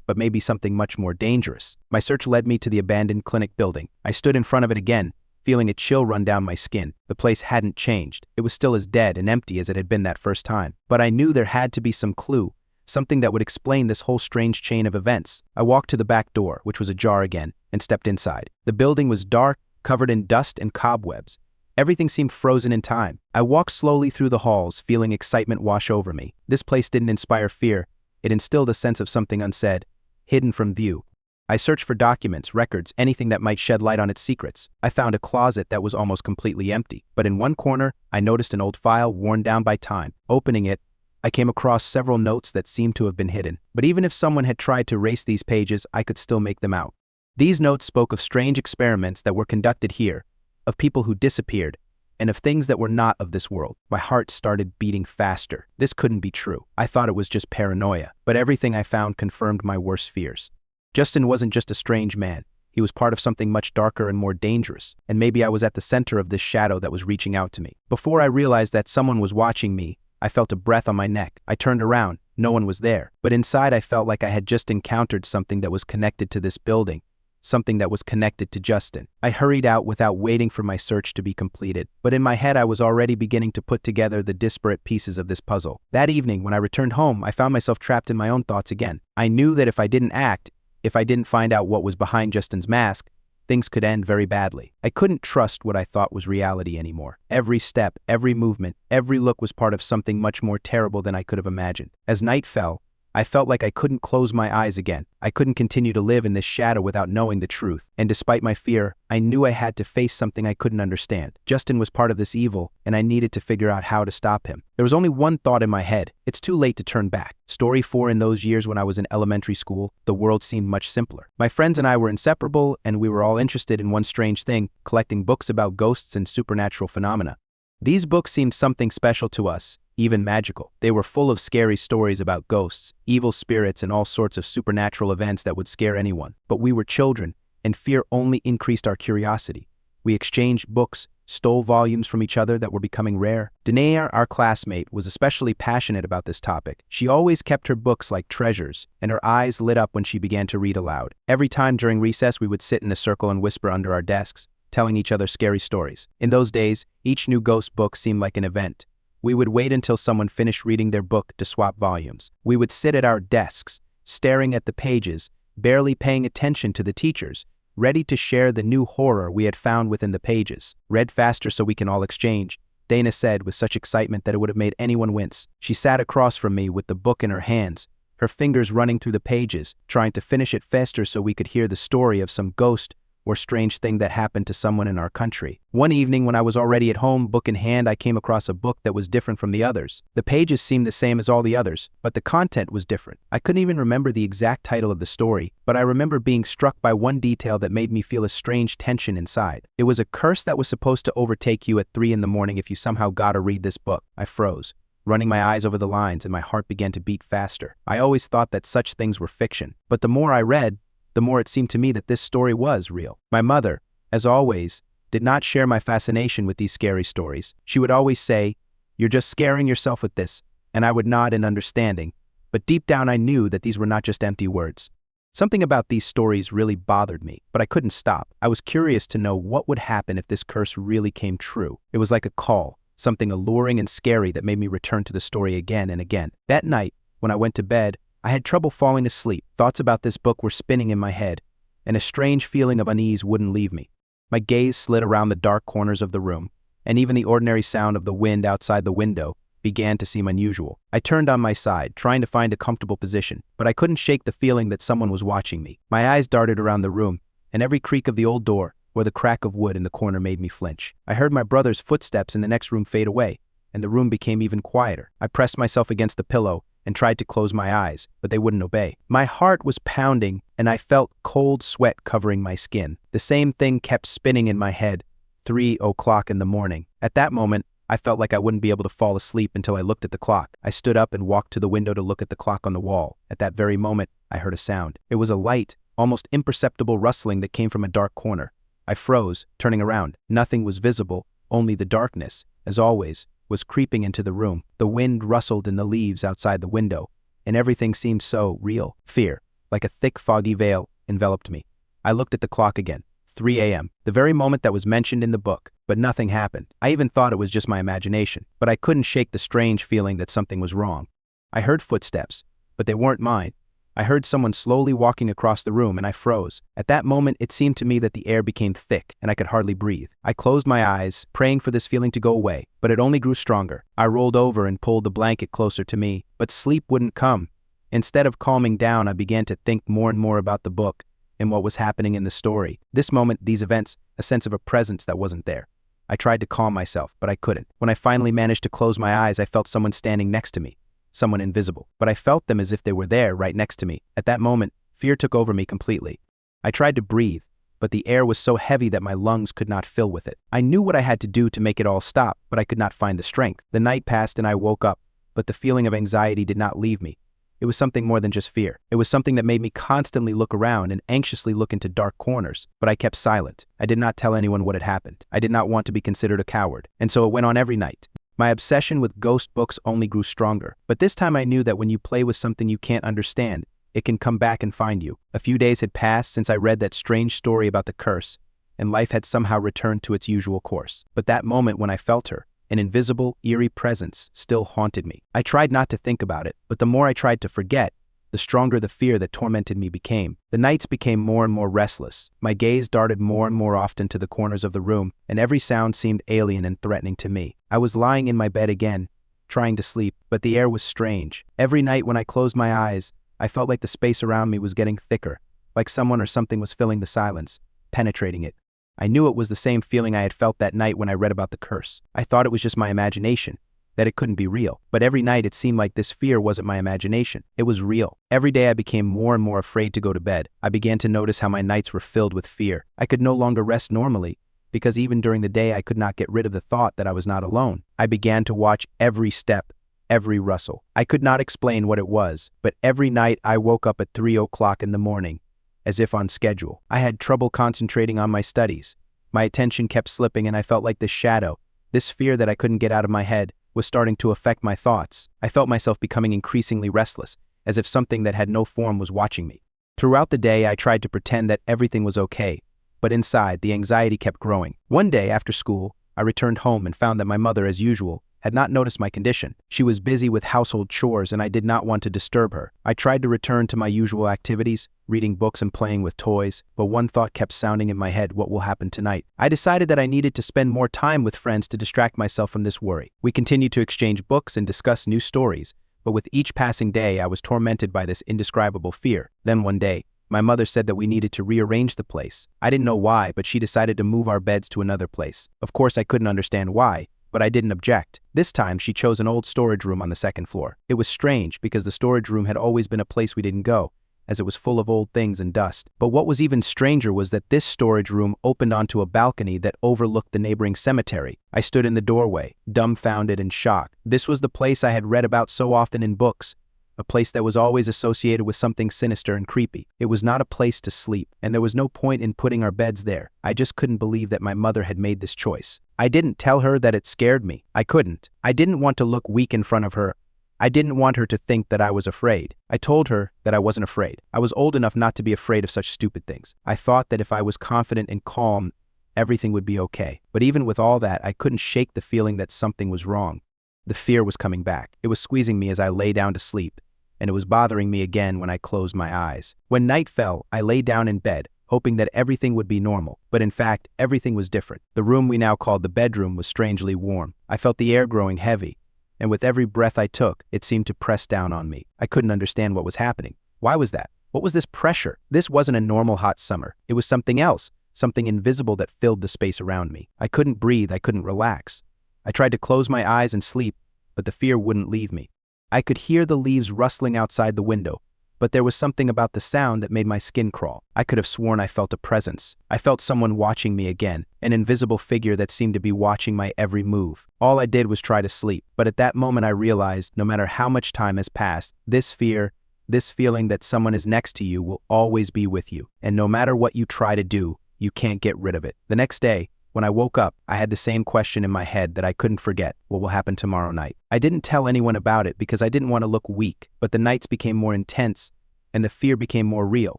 but maybe something much more dangerous. My search led me to the abandoned clinic building. I stood in front of it again, feeling a chill run down my skin. The place hadn't changed. It was still as dead and empty as it had been that first time. But I knew there had to be some clue, something that would explain this whole strange chain of events. I walked to the back door, which was ajar again, and stepped inside. The building was dark, covered in dust and cobwebs. Everything seemed frozen in time. I walked slowly through the halls, feeling excitement wash over me. This place didn't inspire fear. It instilled a sense of something unsaid, hidden from view. I searched for documents, records, anything that might shed light on its secrets. I found a closet that was almost completely empty, but in one corner, I noticed an old file worn down by time. Opening it, I came across several notes that seemed to have been hidden. But even if someone had tried to erase these pages, I could still make them out. These notes spoke of strange experiments that were conducted here, of people who disappeared, and of things that were not of this world. My heart started beating faster. This couldn't be true. I thought it was just paranoia, but everything I found confirmed my worst fears. Justin wasn't just a strange man. He was part of something much darker and more dangerous, and maybe I was at the center of this shadow that was reaching out to me. Before I realized that someone was watching me, I felt a breath on my neck. I turned around, No one was there. But inside I felt like I had just encountered something that was connected to this building, something that was connected to Justin. I hurried out without waiting for my search to be completed, but in my head I was already beginning to put together the disparate pieces of this puzzle. That evening, when I returned home, I found myself trapped in my own thoughts again. I knew that if I didn't act, if I didn't find out what was behind Justin's mask, things could end very badly. I couldn't trust what I thought was reality anymore. Every step, every movement, every look was part of something much more terrible than I could have imagined. As night fell, I felt like I couldn't close my eyes again. I couldn't continue to live in this shadow without knowing the truth. And despite my fear, I knew I had to face something I couldn't understand. Justin was part of this evil, and I needed to figure out how to stop him. There was only one thought in my head. It's too late to turn back. Story 4. In those years when I was in elementary school, the world seemed much simpler. My friends and I were inseparable, and we were all interested in one strange thing: collecting books about ghosts and supernatural phenomena. These books seemed something special to us, even magical. They were full of scary stories about ghosts, evil spirits, and all sorts of supernatural events that would scare anyone. But we were children, and fear only increased our curiosity. We exchanged books, stole volumes from each other that were becoming rare. Danae, our classmate, was especially passionate about this topic. She always kept her books like treasures, and her eyes lit up when she began to read aloud. Every time during recess, we would sit in a circle and whisper under our desks, telling each other scary stories. In those days, each new ghost book seemed like an event. We would wait until someone finished reading their book to swap volumes. We would sit at our desks, staring at the pages, barely paying attention to the teachers, ready to share the new horror we had found within the pages. "Read faster so we can all exchange," Dana said with such excitement that it would have made anyone wince. She sat across from me with the book in her hands, her fingers running through the pages, trying to finish it faster so we could hear the story of some ghost or strange thing that happened to someone in our country. One evening, when I was already at home, book in hand, I came across a book that was different from the others. The pages seemed the same as all the others, but the content was different. I couldn't even remember the exact title of the story, but I remember being struck by one detail that made me feel a strange tension inside. It was a curse that was supposed to overtake you at 3 a.m. if you somehow got to read this book. I froze, running my eyes over the lines, and my heart began to beat faster. I always thought that such things were fiction, but the more I read, the more it seemed to me that this story was real. My mother, as always, did not share my fascination with these scary stories. She would always say, "You're just scaring yourself with this," and I would nod in understanding, but deep down I knew that these were not just empty words. Something about these stories really bothered me, but I couldn't stop. I was curious to know what would happen if this curse really came true. It was like a call, something alluring and scary that made me return to the story again and again. That night, when I went to bed, I had trouble falling asleep. Thoughts about this book were spinning in my head, and a strange feeling of unease wouldn't leave me. My gaze slid around the dark corners of the room, and even the ordinary sound of the wind outside the window began to seem unusual. I turned on my side, trying to find a comfortable position, but I couldn't shake the feeling that someone was watching me. My eyes darted around the room, and every creak of the old door or the crack of wood in the corner made me flinch. I heard my brother's footsteps in the next room fade away, and the room became even quieter. I pressed myself against the pillow and tried to close my eyes, but they wouldn't obey. My heart was pounding, and I felt cold sweat covering my skin. The same thing kept spinning in my head, 3 o'clock in the morning. At that moment, I felt like I wouldn't be able to fall asleep until I looked at the clock. I stood up and walked to the window to look at the clock on the wall. At that very moment, I heard a sound. It was a light, almost imperceptible rustling that came from a dark corner. I froze, turning around. Nothing was visible, only the darkness, as always, was creeping into the room. The wind rustled in the leaves outside the window, and everything seemed so real. Fear, like a thick foggy veil, enveloped me. I looked at the clock again. 3 a.m., the very moment that was mentioned in the book, but nothing happened. I even thought it was just my imagination, but I couldn't shake the strange feeling that something was wrong. I heard footsteps, but they weren't mine. I heard someone slowly walking across the room, and I froze. At that moment, it seemed to me that the air became thick, and I could hardly breathe. I closed my eyes, praying for this feeling to go away, but it only grew stronger. I rolled over and pulled the blanket closer to me, but sleep wouldn't come. Instead of calming down, I began to think more and more about the book and what was happening in the story. This moment, these events, a sense of a presence that wasn't there. I tried to calm myself, but I couldn't. When I finally managed to close my eyes, I felt someone standing next to me. Someone invisible, but I felt them as if they were there right next to me. At that moment, fear took over me completely. I tried to breathe, but the air was so heavy that my lungs could not fill with it. I knew what I had to do to make it all stop, but I could not find the strength. The night passed and I woke up, but the feeling of anxiety did not leave me. It was something more than just fear. It was something that made me constantly look around and anxiously look into dark corners, but I kept silent. I did not tell anyone what had happened. I did not want to be considered a coward, and so it went on every night. My obsession with ghost books only grew stronger, but this time I knew that when you play with something you can't understand, it can come back and find you. A few days had passed since I read that strange story about the curse, and life had somehow returned to its usual course. But that moment when I felt her, an invisible, eerie presence, still haunted me. I tried not to think about it, but the more I tried to forget, the stronger the fear that tormented me became. The nights became more and more restless. My gaze darted more and more often to the corners of the room, and every sound seemed alien and threatening to me. I was lying in my bed again, trying to sleep, but the air was strange. Every night when I closed my eyes, I felt like the space around me was getting thicker, like someone or something was filling the silence, penetrating it. I knew it was the same feeling I had felt that night when I read about the curse. I thought it was just my imagination, that it couldn't be real. But every night it seemed like this fear wasn't my imagination. It was real. Every day I became more and more afraid to go to bed. I began to notice how my nights were filled with fear. I could no longer rest normally, because even during the day I could not get rid of the thought that I was not alone. I began to watch every step, every rustle. I could not explain what it was, but every night I woke up at 3 o'clock in the morning, as if on schedule. I had trouble concentrating on my studies. My attention kept slipping, and I felt like this shadow, this fear that I couldn't get out of my head, was starting to affect my thoughts. I felt myself becoming increasingly restless, as if something that had no form was watching me. Throughout the day, I tried to pretend that everything was okay, but inside, the anxiety kept growing. One day after school, I returned home and found that my mother, as usual, had not noticed my condition. She was busy with household chores, and I did not want to disturb her. I tried to return to my usual activities, reading books and playing with toys, but one thought kept sounding in my head: what will happen tonight? I decided that I needed to spend more time with friends to distract myself from this worry. We continued to exchange books and discuss new stories, but with each passing day I was tormented by this indescribable fear. Then one day, my mother said that we needed to rearrange the place. I didn't know why, but she decided to move our beds to another place. Of course, I couldn't understand why, but I didn't object. This time, she chose an old storage room on the second floor. It was strange because the storage room had always been a place we didn't go, as it was full of old things and dust. But what was even stranger was that this storage room opened onto a balcony that overlooked the neighboring cemetery. I stood in the doorway, dumbfounded and shocked. This was the place I had read about so often in books, a place that was always associated with something sinister and creepy. It was not a place to sleep, and there was no point in putting our beds there. I just couldn't believe that my mother had made this choice. I didn't tell her that it scared me. I couldn't. I didn't want to look weak in front of her. I didn't want her to think that I was afraid. I told her that I wasn't afraid. I was old enough not to be afraid of such stupid things. I thought that if I was confident and calm, everything would be okay. But even with all that, I couldn't shake the feeling that something was wrong. The fear was coming back. It was squeezing me as I lay down to sleep, and it was bothering me again when I closed my eyes. When night fell, I lay down in bed, hoping that everything would be normal. But in fact, everything was different. The room we now called the bedroom was strangely warm. I felt the air growing heavy, and with every breath I took, it seemed to press down on me. I couldn't understand what was happening. Why was that? What was this pressure? This wasn't a normal hot summer. It was something else, something invisible that filled the space around me. I couldn't breathe. I couldn't relax. I tried to close my eyes and sleep, but the fear wouldn't leave me. I could hear the leaves rustling outside the window, but there was something about the sound that made my skin crawl. I could have sworn I felt a presence. I felt someone watching me again, an invisible figure that seemed to be watching my every move. All I did was try to sleep, but at that moment I realized, no matter how much time has passed, this fear, this feeling that someone is next to you will always be with you, and no matter what you try to do, you can't get rid of it. The next day, when I woke up, I had the same question in my head that I couldn't forget: what will happen tomorrow night? I didn't tell anyone about it because I didn't want to look weak, but the nights became more intense and the fear became more real.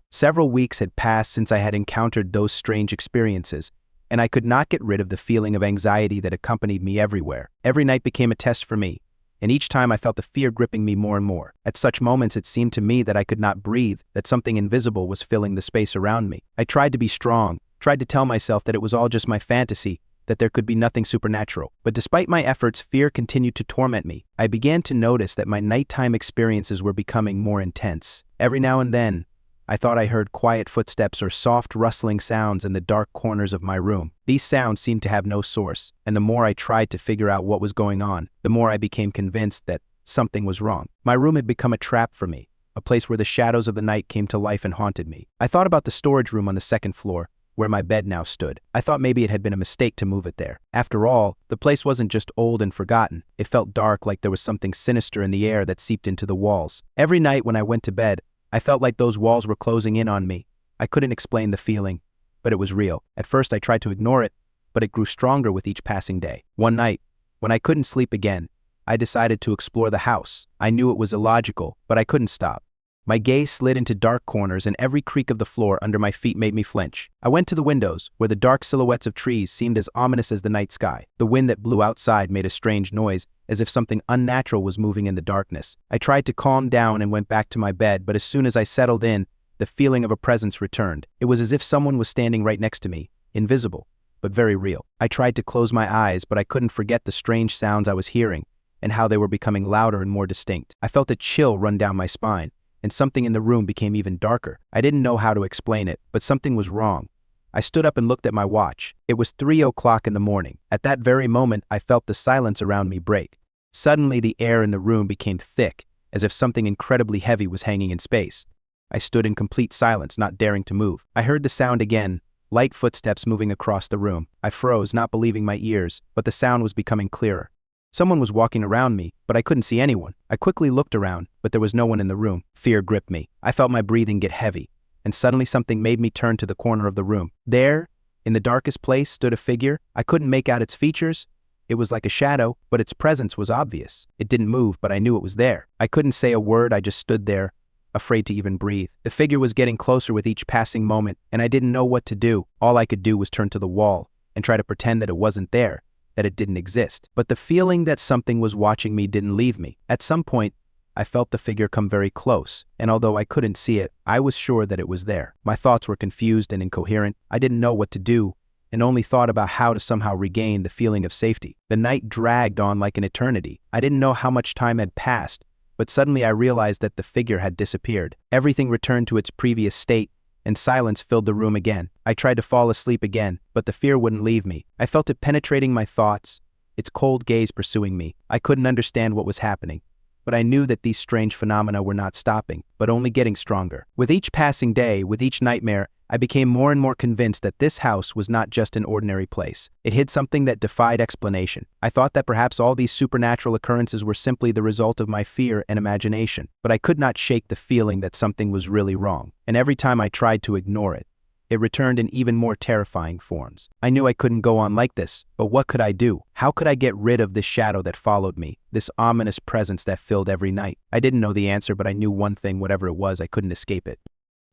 Several weeks had passed since I had encountered those strange experiences, and I could not get rid of the feeling of anxiety that accompanied me everywhere. Every night became a test for me, and each time I felt the fear gripping me more and more. At such moments, it seemed to me that I could not breathe, that something invisible was filling the space around me. I tried to be strong, tried to tell myself that it was all just my fantasy, that there could be nothing supernatural. But despite my efforts, fear continued to torment me. I began to notice that my nighttime experiences were becoming more intense. Every now and then, I thought I heard quiet footsteps or soft rustling sounds in the dark corners of my room. These sounds seemed to have no source, and the more I tried to figure out what was going on, the more I became convinced that something was wrong. My room had become a trap for me, a place where the shadows of the night came to life and haunted me. I thought about the storage room on the second floor, where my bed now stood. I thought maybe it had been a mistake to move it there. After all, the place wasn't just old and forgotten. It felt dark, like there was something sinister in the air that seeped into the walls. Every night when I went to bed, I felt like those walls were closing in on me. I couldn't explain the feeling, but it was real. At first I tried to ignore it, but it grew stronger with each passing day. One night, When I couldn't sleep again, I decided to explore the house. I knew it was illogical, but I couldn't stop. My gaze slid into dark corners, and every creak of the floor under my feet made me flinch. I went to the windows, where the dark silhouettes of trees seemed as ominous as the night sky. The wind that blew outside made a strange noise, as if something unnatural was moving in the darkness. I tried to calm down and went back to my bed, but as soon as I settled in, the feeling of a presence returned. It was as if someone was standing right next to me, invisible, but very real. I tried to close my eyes, but I couldn't forget the strange sounds I was hearing, and how they were becoming louder and more distinct. I felt a chill run down my spine, and something in the room became even darker. I didn't know how to explain it, but something was wrong. I stood up and looked at my watch. It was 3 o'clock in the morning. At that very moment, I felt the silence around me break. Suddenly, the air in the room became thick, as if something incredibly heavy was hanging in space. I stood in complete silence, not daring to move. I heard the sound again, light footsteps moving across the room. I froze, not believing my ears, but the sound was becoming clearer. Someone was walking around me, but I couldn't see anyone. I quickly looked around, but there was no one in the room. Fear gripped me. I felt my breathing get heavy, and suddenly something made me turn to the corner of the room. There, in the darkest place, stood a figure. I couldn't make out its features. It was like a shadow, but its presence was obvious. It didn't move, but I knew it was there. I couldn't say a word. I just stood there, afraid to even breathe. The figure was getting closer with each passing moment, and I didn't know what to do. All I could do was turn to the wall and try to pretend that it wasn't there, that it didn't exist. But the feeling that something was watching me didn't leave me. At some point, I felt the figure come very close, and although I couldn't see it, I was sure that it was there. My thoughts were confused and incoherent. I didn't know what to do, and only thought about how to somehow regain the feeling of safety. The night dragged on like an eternity. I didn't know how much time had passed, but suddenly I realized that the figure had disappeared. Everything returned to its previous state, and silence filled the room again. I tried to fall asleep again, but the fear wouldn't leave me. I felt it penetrating my thoughts, its cold gaze pursuing me. I couldn't understand what was happening, but I knew that these strange phenomena were not stopping, but only getting stronger. With each passing day, with each nightmare, I became more and more convinced that this house was not just an ordinary place. It hid something that defied explanation. I thought that perhaps all these supernatural occurrences were simply the result of my fear and imagination, but I could not shake the feeling that something was really wrong. And every time I tried to ignore it, it returned in even more terrifying forms. I knew I couldn't go on like this, but what could I do? How could I get rid of this shadow that followed me, this ominous presence that filled every night? I didn't know the answer, but I knew one thing: whatever it was, I couldn't escape it.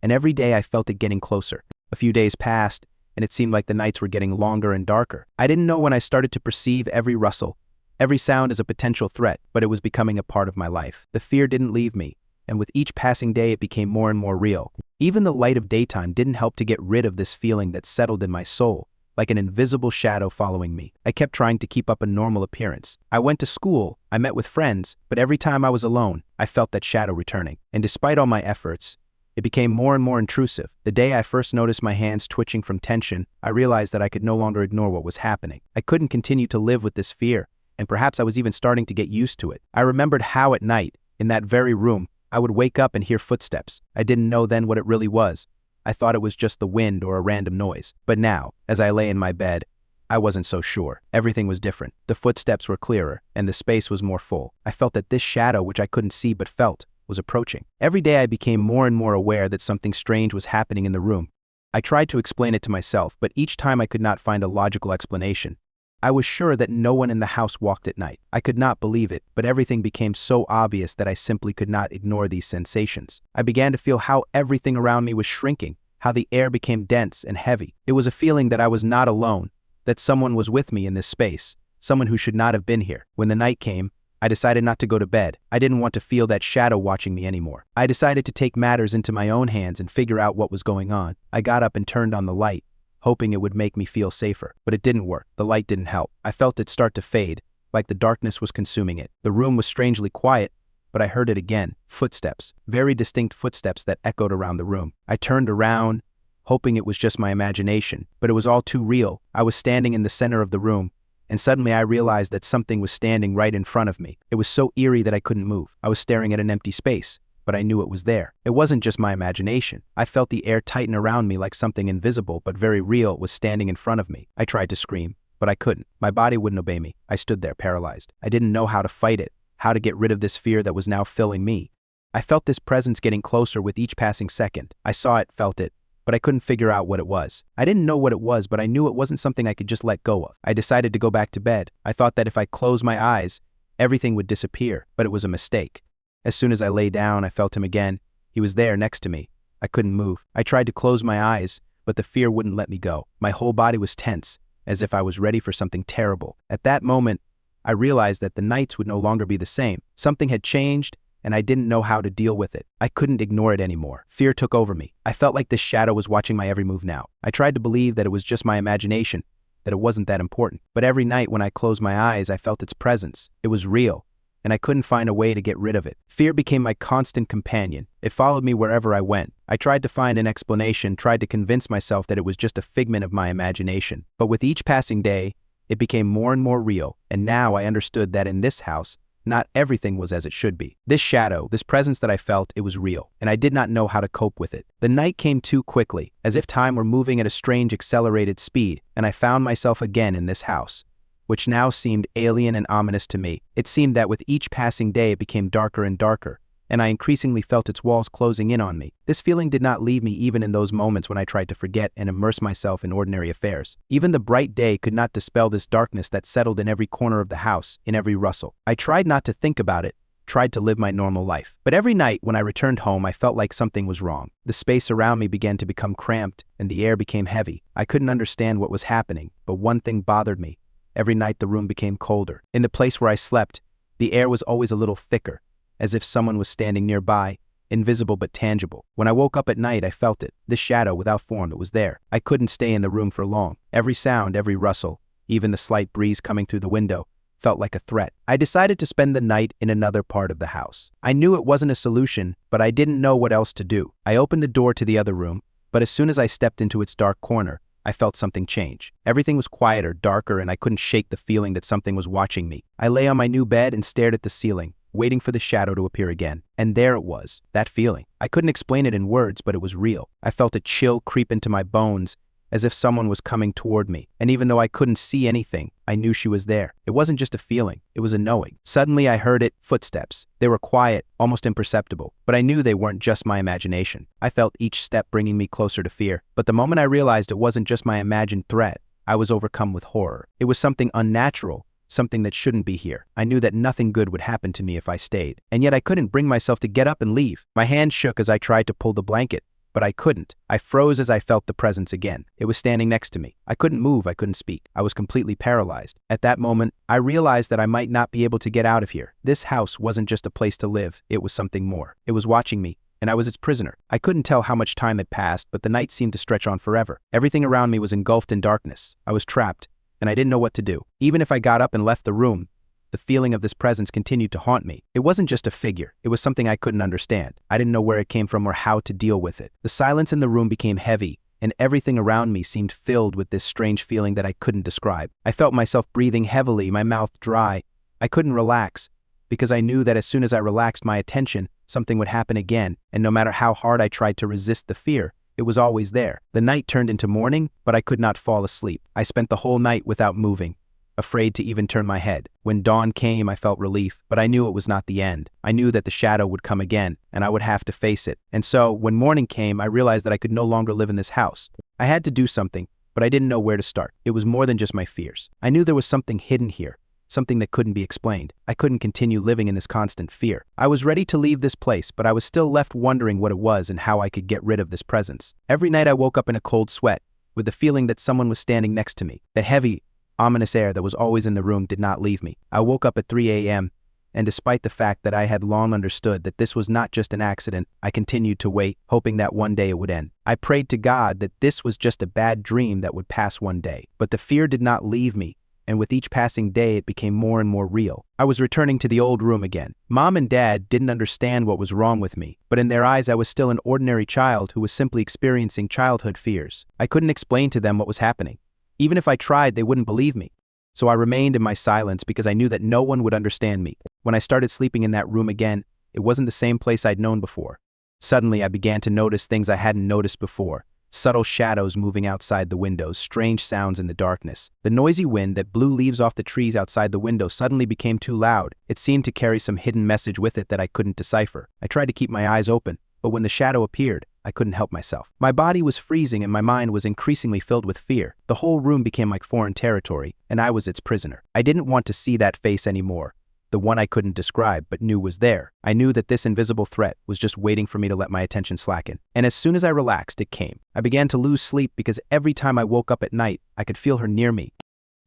And every day I felt it getting closer. A few days passed, and it seemed like the nights were getting longer and darker. I didn't know when I started to perceive every rustle, every sound as a potential threat, but it was becoming a part of my life. The fear didn't leave me, and with each passing day it became more and more real. Even the light of daytime didn't help to get rid of this feeling that settled in my soul, like an invisible shadow following me. I kept trying to keep up a normal appearance. I went to school, I met with friends, but every time I was alone, I felt that shadow returning. And despite all my efforts, it became more and more intrusive. The day I first noticed my hands twitching from tension, I realized that I could no longer ignore what was happening. I couldn't continue to live with this fear, and perhaps I was even starting to get used to it. I remembered how at night, in that very room, I would wake up and hear footsteps. I didn't know then what it really was. I thought it was just the wind or a random noise. But now, as I lay in my bed, I wasn't so sure. Everything was different. The footsteps were clearer, and the space was more full. I felt that this shadow, which I couldn't see but felt, was approaching. Every day I became more and more aware that something strange was happening in the room. I tried to explain it to myself, but each time I could not find a logical explanation. I was sure that no one in the house walked at night. I could not believe it, but everything became so obvious that I simply could not ignore these sensations. I began to feel how everything around me was shrinking, how the air became dense and heavy. It was a feeling that I was not alone, that someone was with me in this space, someone who should not have been here. When the night came, I decided not to go to bed. I didn't want to feel that shadow watching me anymore. I decided to take matters into my own hands and figure out what was going on. I got up and turned on the light, hoping it would make me feel safer. But it didn't work. The light didn't help. I felt it start to fade, like the darkness was consuming it. The room was strangely quiet, but I heard it again. Footsteps. Very distinct footsteps that echoed around the room. I turned around, hoping it was just my imagination, but it was all too real. I was standing in the center of the room, and suddenly I realized that something was standing right in front of me. It was so eerie that I couldn't move. I was staring at an empty space, but I knew it was there. It wasn't just my imagination. I felt the air tighten around me like something invisible but very real was standing in front of me. I tried to scream, but I couldn't. My body wouldn't obey me. I stood there paralyzed. I didn't know how to fight it, how to get rid of this fear that was now filling me. I felt this presence getting closer with each passing second. I saw it, felt it, but I couldn't figure out what it was. I didn't know what it was, but I knew it wasn't something I could just let go of. I decided to go back to bed. I thought that if I closed my eyes, everything would disappear, but it was a mistake. As soon as I lay down, I felt him again. He was there next to me. I couldn't move. I tried to close my eyes, but the fear wouldn't let me go. My whole body was tense, as if I was ready for something terrible. At that moment, I realized that the nights would no longer be the same. Something had changed, and I didn't know how to deal with it. I couldn't ignore it anymore. Fear took over me. I felt like this shadow was watching my every move now. I tried to believe that it was just my imagination, that it wasn't that important. But every night when I closed my eyes, I felt its presence. It was real, and I couldn't find a way to get rid of it. Fear became my constant companion. It followed me wherever I went. I tried to find an explanation, tried to convince myself that it was just a figment of my imagination. But with each passing day, it became more and more real, and now I understood that in this house, not everything was as it should be. This shadow, this presence that I felt, it was real, and I did not know how to cope with it. The night came too quickly, as if time were moving at a strange accelerated speed, and I found myself again in this house, which now seemed alien and ominous to me. It seemed that with each passing day it became darker and darker, and I increasingly felt its walls closing in on me. This feeling did not leave me even in those moments when I tried to forget and immerse myself in ordinary affairs. Even the bright day could not dispel this darkness that settled in every corner of the house, in every rustle. I tried not to think about it, tried to live my normal life. But every night when I returned home, I felt like something was wrong. The space around me began to become cramped, and the air became heavy. I couldn't understand what was happening, but one thing bothered me. Every night the room became colder. In the place where I slept, the air was always a little thicker, as if someone was standing nearby, invisible but tangible. When I woke up at night, I felt it. This shadow without form, it was there. I couldn't stay in the room for long. Every sound, every rustle, even the slight breeze coming through the window, felt like a threat. I decided to spend the night in another part of the house. I knew it wasn't a solution, but I didn't know what else to do. I opened the door to the other room, but as soon as I stepped into its dark corner, I felt something change. Everything was quieter, darker, and I couldn't shake the feeling that something was watching me. I lay on my new bed and stared at the ceiling, waiting for the shadow to appear again. And there it was, that feeling. I couldn't explain it in words, but it was real. I felt a chill creep into my bones, as if someone was coming toward me. And even though I couldn't see anything, I knew she was there. It wasn't just a feeling, it was a knowing. Suddenly I heard it, footsteps. They were quiet, almost imperceptible, but I knew they weren't just my imagination. I felt each step bringing me closer to fear. But the moment I realized it wasn't just my imagined threat, I was overcome with horror. It was something unnatural, something that shouldn't be here. I knew that nothing good would happen to me if I stayed, and yet I couldn't bring myself to get up and leave. My hand shook as I tried to pull the blanket, but I couldn't. I froze as I felt the presence again. It was standing next to me. I couldn't move, I couldn't speak. I was completely paralyzed. At that moment, I realized that I might not be able to get out of here. This house wasn't just a place to live, it was something more. It was watching me, and I was its prisoner. I couldn't tell how much time had passed, but the night seemed to stretch on forever. Everything around me was engulfed in darkness. I was trapped, and I didn't know what to do. Even if I got up and left the room, the feeling of this presence continued to haunt me. It wasn't just a figure, it was something I couldn't understand. I didn't know where it came from or how to deal with it. The silence in the room became heavy, and everything around me seemed filled with this strange feeling that I couldn't describe. I felt myself breathing heavily, my mouth dry. I couldn't relax, because I knew that as soon as I relaxed my attention, something would happen again, and no matter how hard I tried to resist the fear, it was always there. The night turned into morning, but I could not fall asleep. I spent the whole night without moving, afraid to even turn my head. When dawn came, I felt relief, but I knew it was not the end. I knew that the shadow would come again, and I would have to face it. And so, when morning came, I realized that I could no longer live in this house. I had to do something, but I didn't know where to start. It was more than just my fears. I knew there was something hidden here, something that couldn't be explained. I couldn't continue living in this constant fear. I was ready to leave this place, but I was still left wondering what it was and how I could get rid of this presence. Every night I woke up in a cold sweat, with the feeling that someone was standing next to me. That heavy, ominous air that was always in the room did not leave me. I woke up at 3 a.m., and despite the fact that I had long understood that this was not just an accident, I continued to wait, hoping that one day it would end. I prayed to God that this was just a bad dream that would pass one day. But the fear did not leave me, and with each passing day it became more and more real. I was returning to the old room again. Mom and Dad didn't understand what was wrong with me, but in their eyes I was still an ordinary child who was simply experiencing childhood fears. I couldn't explain to them what was happening. Even if I tried, they wouldn't believe me. So I remained in my silence because I knew that no one would understand me. When I started sleeping in that room again, it wasn't the same place I'd known before. Suddenly I began to notice things I hadn't noticed before. Subtle shadows moving outside the windows, strange sounds in the darkness. The noisy wind that blew leaves off the trees outside the window suddenly became too loud. It seemed to carry some hidden message with it that I couldn't decipher. I tried to keep my eyes open, but when the shadow appeared, I couldn't help myself. My body was freezing and my mind was increasingly filled with fear. The whole room became like foreign territory, and I was its prisoner. I didn't want to see that face anymore. The one I couldn't describe but knew was there. I knew that this invisible threat was just waiting for me to let my attention slacken. And as soon as I relaxed, it came. I began to lose sleep because every time I woke up at night, I could feel her near me.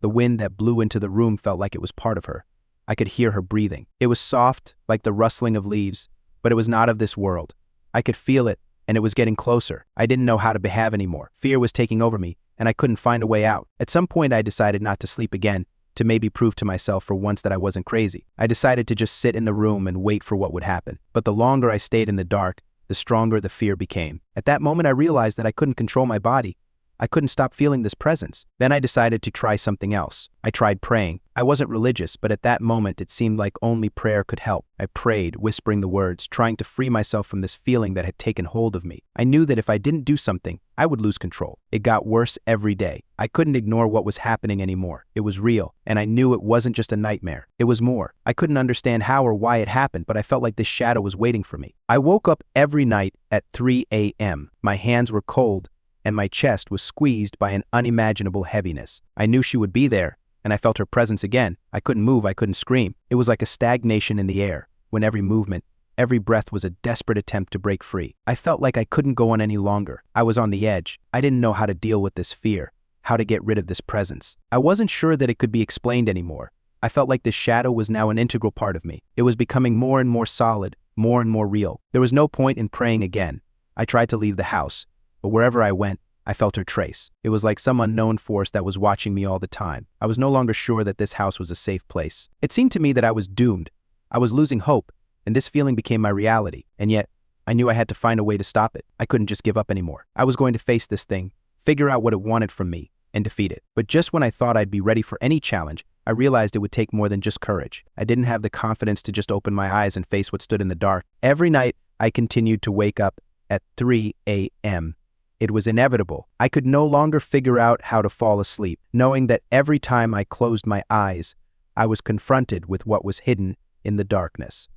The wind that blew into the room felt like it was part of her. I could hear her breathing. It was soft, like the rustling of leaves, but it was not of this world. I could feel it, and it was getting closer. I didn't know how to behave anymore. Fear was taking over me, and I couldn't find a way out. At some point, I decided not to sleep again, to maybe prove to myself for once that I wasn't crazy. I decided to just sit in the room and wait for what would happen. But the longer I stayed in the dark, the stronger the fear became. At that moment, I realized that I couldn't control my body. I couldn't stop feeling this presence. Then I decided to try something else. I tried praying. I wasn't religious, but at that moment it seemed like only prayer could help. I prayed, whispering the words, trying to free myself from this feeling that had taken hold of me. I knew that if I didn't do something, I would lose control. It got worse every day. I couldn't ignore what was happening anymore. It was real, and I knew it wasn't just a nightmare. It was more. I couldn't understand how or why it happened, but I felt like this shadow was waiting for me. I woke up every night at 3 a.m. My hands were cold, and my chest was squeezed by an unimaginable heaviness. I knew she would be there, and I felt her presence again. I couldn't move, I couldn't scream. It was like a stagnation in the air, when every movement, every breath was a desperate attempt to break free. I felt like I couldn't go on any longer. I was on the edge. I didn't know how to deal with this fear, how to get rid of this presence. I wasn't sure that it could be explained anymore. I felt like this shadow was now an integral part of me. It was becoming more and more solid, more and more real. There was no point in praying again. I tried to leave the house, but wherever I went, I felt her trace. It was like some unknown force that was watching me all the time. I was no longer sure that this house was a safe place. It seemed to me that I was doomed. I was losing hope, and this feeling became my reality. And yet, I knew I had to find a way to stop it. I couldn't just give up anymore. I was going to face this thing, figure out what it wanted from me, and defeat it. But just when I thought I'd be ready for any challenge, I realized it would take more than just courage. I didn't have the confidence to just open my eyes and face what stood in the dark. Every night, I continued to wake up at 3 a.m. It was inevitable. I could no longer figure out how to fall asleep, knowing that every time I closed my eyes, I was confronted with what was hidden in the darkness.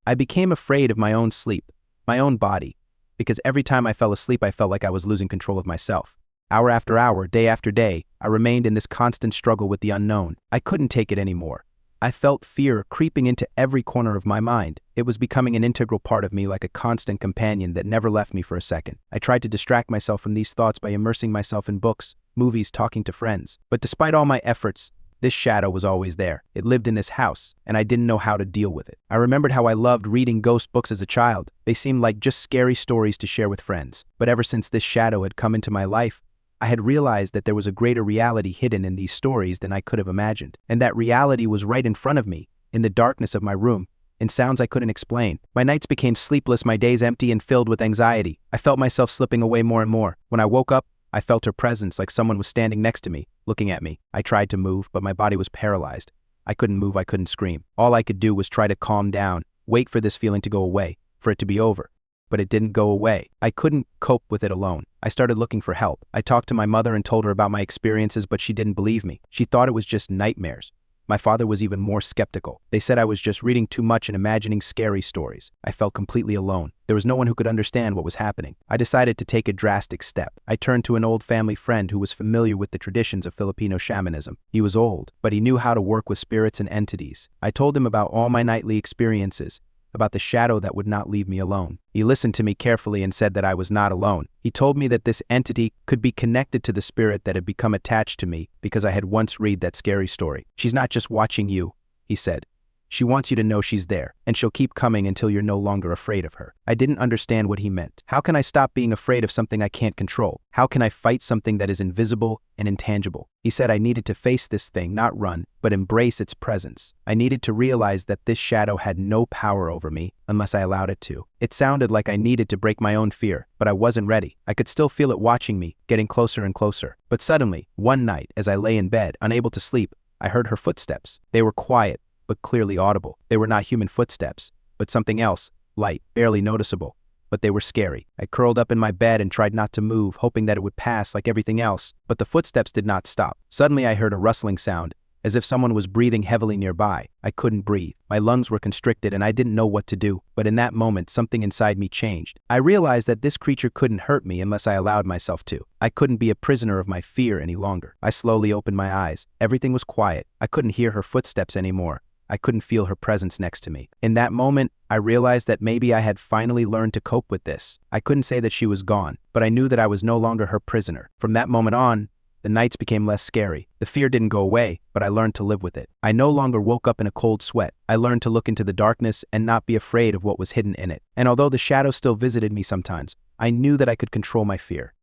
I became afraid of my own sleep, my own body, because every time I fell asleep, I felt like I was losing control of myself. Hour after hour, day after day, I remained in this constant struggle with the unknown. I couldn't take it anymore. I felt fear creeping into every corner of my mind. It was becoming an integral part of me, like a constant companion that never left me for a second. I tried to distract myself from these thoughts by immersing myself in books, movies, talking to friends. But despite all my efforts, this shadow was always there. It lived in this house, and I didn't know how to deal with it. I remembered how I loved reading ghost books as a child. They seemed like just scary stories to share with friends. But ever since this shadow had come into my life, I had realized that there was a greater reality hidden in these stories than I could have imagined. And that reality was right in front of me, in the darkness of my room, in sounds I couldn't explain. My nights became sleepless, my days empty and filled with anxiety. I felt myself slipping away more and more. When I woke up, I felt her presence, like someone was standing next to me, looking at me. I tried to move, but my body was paralyzed. I couldn't move, I couldn't scream. All I could do was try to calm down, wait for this feeling to go away, for it to be over. But it didn't go away. I couldn't cope with it alone. I started looking for help. I talked to my mother and told her about my experiences, but she didn't believe me. She thought it was just nightmares. My father was even more skeptical. They said I was just reading too much and imagining scary stories. I felt completely alone. There was no one who could understand what was happening. I decided to take a drastic step. I turned to an old family friend who was familiar with the traditions of Filipino shamanism. He was old, but he knew how to work with spirits and entities. I told him about all my nightly experiences, about the shadow that would not leave me alone. He listened to me carefully and said that I was not alone. He told me that this entity could be connected to the spirit that had become attached to me because I had once read that scary story. She's not just watching you, he said. She wants you to know she's there, and she'll keep coming until you're no longer afraid of her. I didn't understand what he meant. How can I stop being afraid of something I can't control? How can I fight something that is invisible and intangible? He said I needed to face this thing, not run, but embrace its presence. I needed to realize that this shadow had no power over me unless I allowed it to. It sounded like I needed to break my own fear, but I wasn't ready. I could still feel it watching me, getting closer and closer. But suddenly, one night, as I lay in bed, unable to sleep, I heard her footsteps. They were quiet, but clearly audible. They were not human footsteps, but something else, light, barely noticeable. But they were scary. I curled up in my bed and tried not to move, hoping that it would pass like everything else, but the footsteps did not stop. Suddenly I heard a rustling sound, as if someone was breathing heavily nearby. I couldn't breathe. My lungs were constricted and I didn't know what to do. But in that moment, something inside me changed. I realized that this creature couldn't hurt me unless I allowed myself to. I couldn't be a prisoner of my fear any longer. I slowly opened my eyes. Everything was quiet. I couldn't hear her footsteps anymore. I couldn't feel her presence next to me. In that moment, I realized that maybe I had finally learned to cope with this. I couldn't say that she was gone, but I knew that I was no longer her prisoner. From that moment on, the nights became less scary. The fear didn't go away, but I learned to live with it. I no longer woke up in a cold sweat. I learned to look into the darkness and not be afraid of what was hidden in it. And although the shadows still visited me sometimes, I knew that I could control my fear.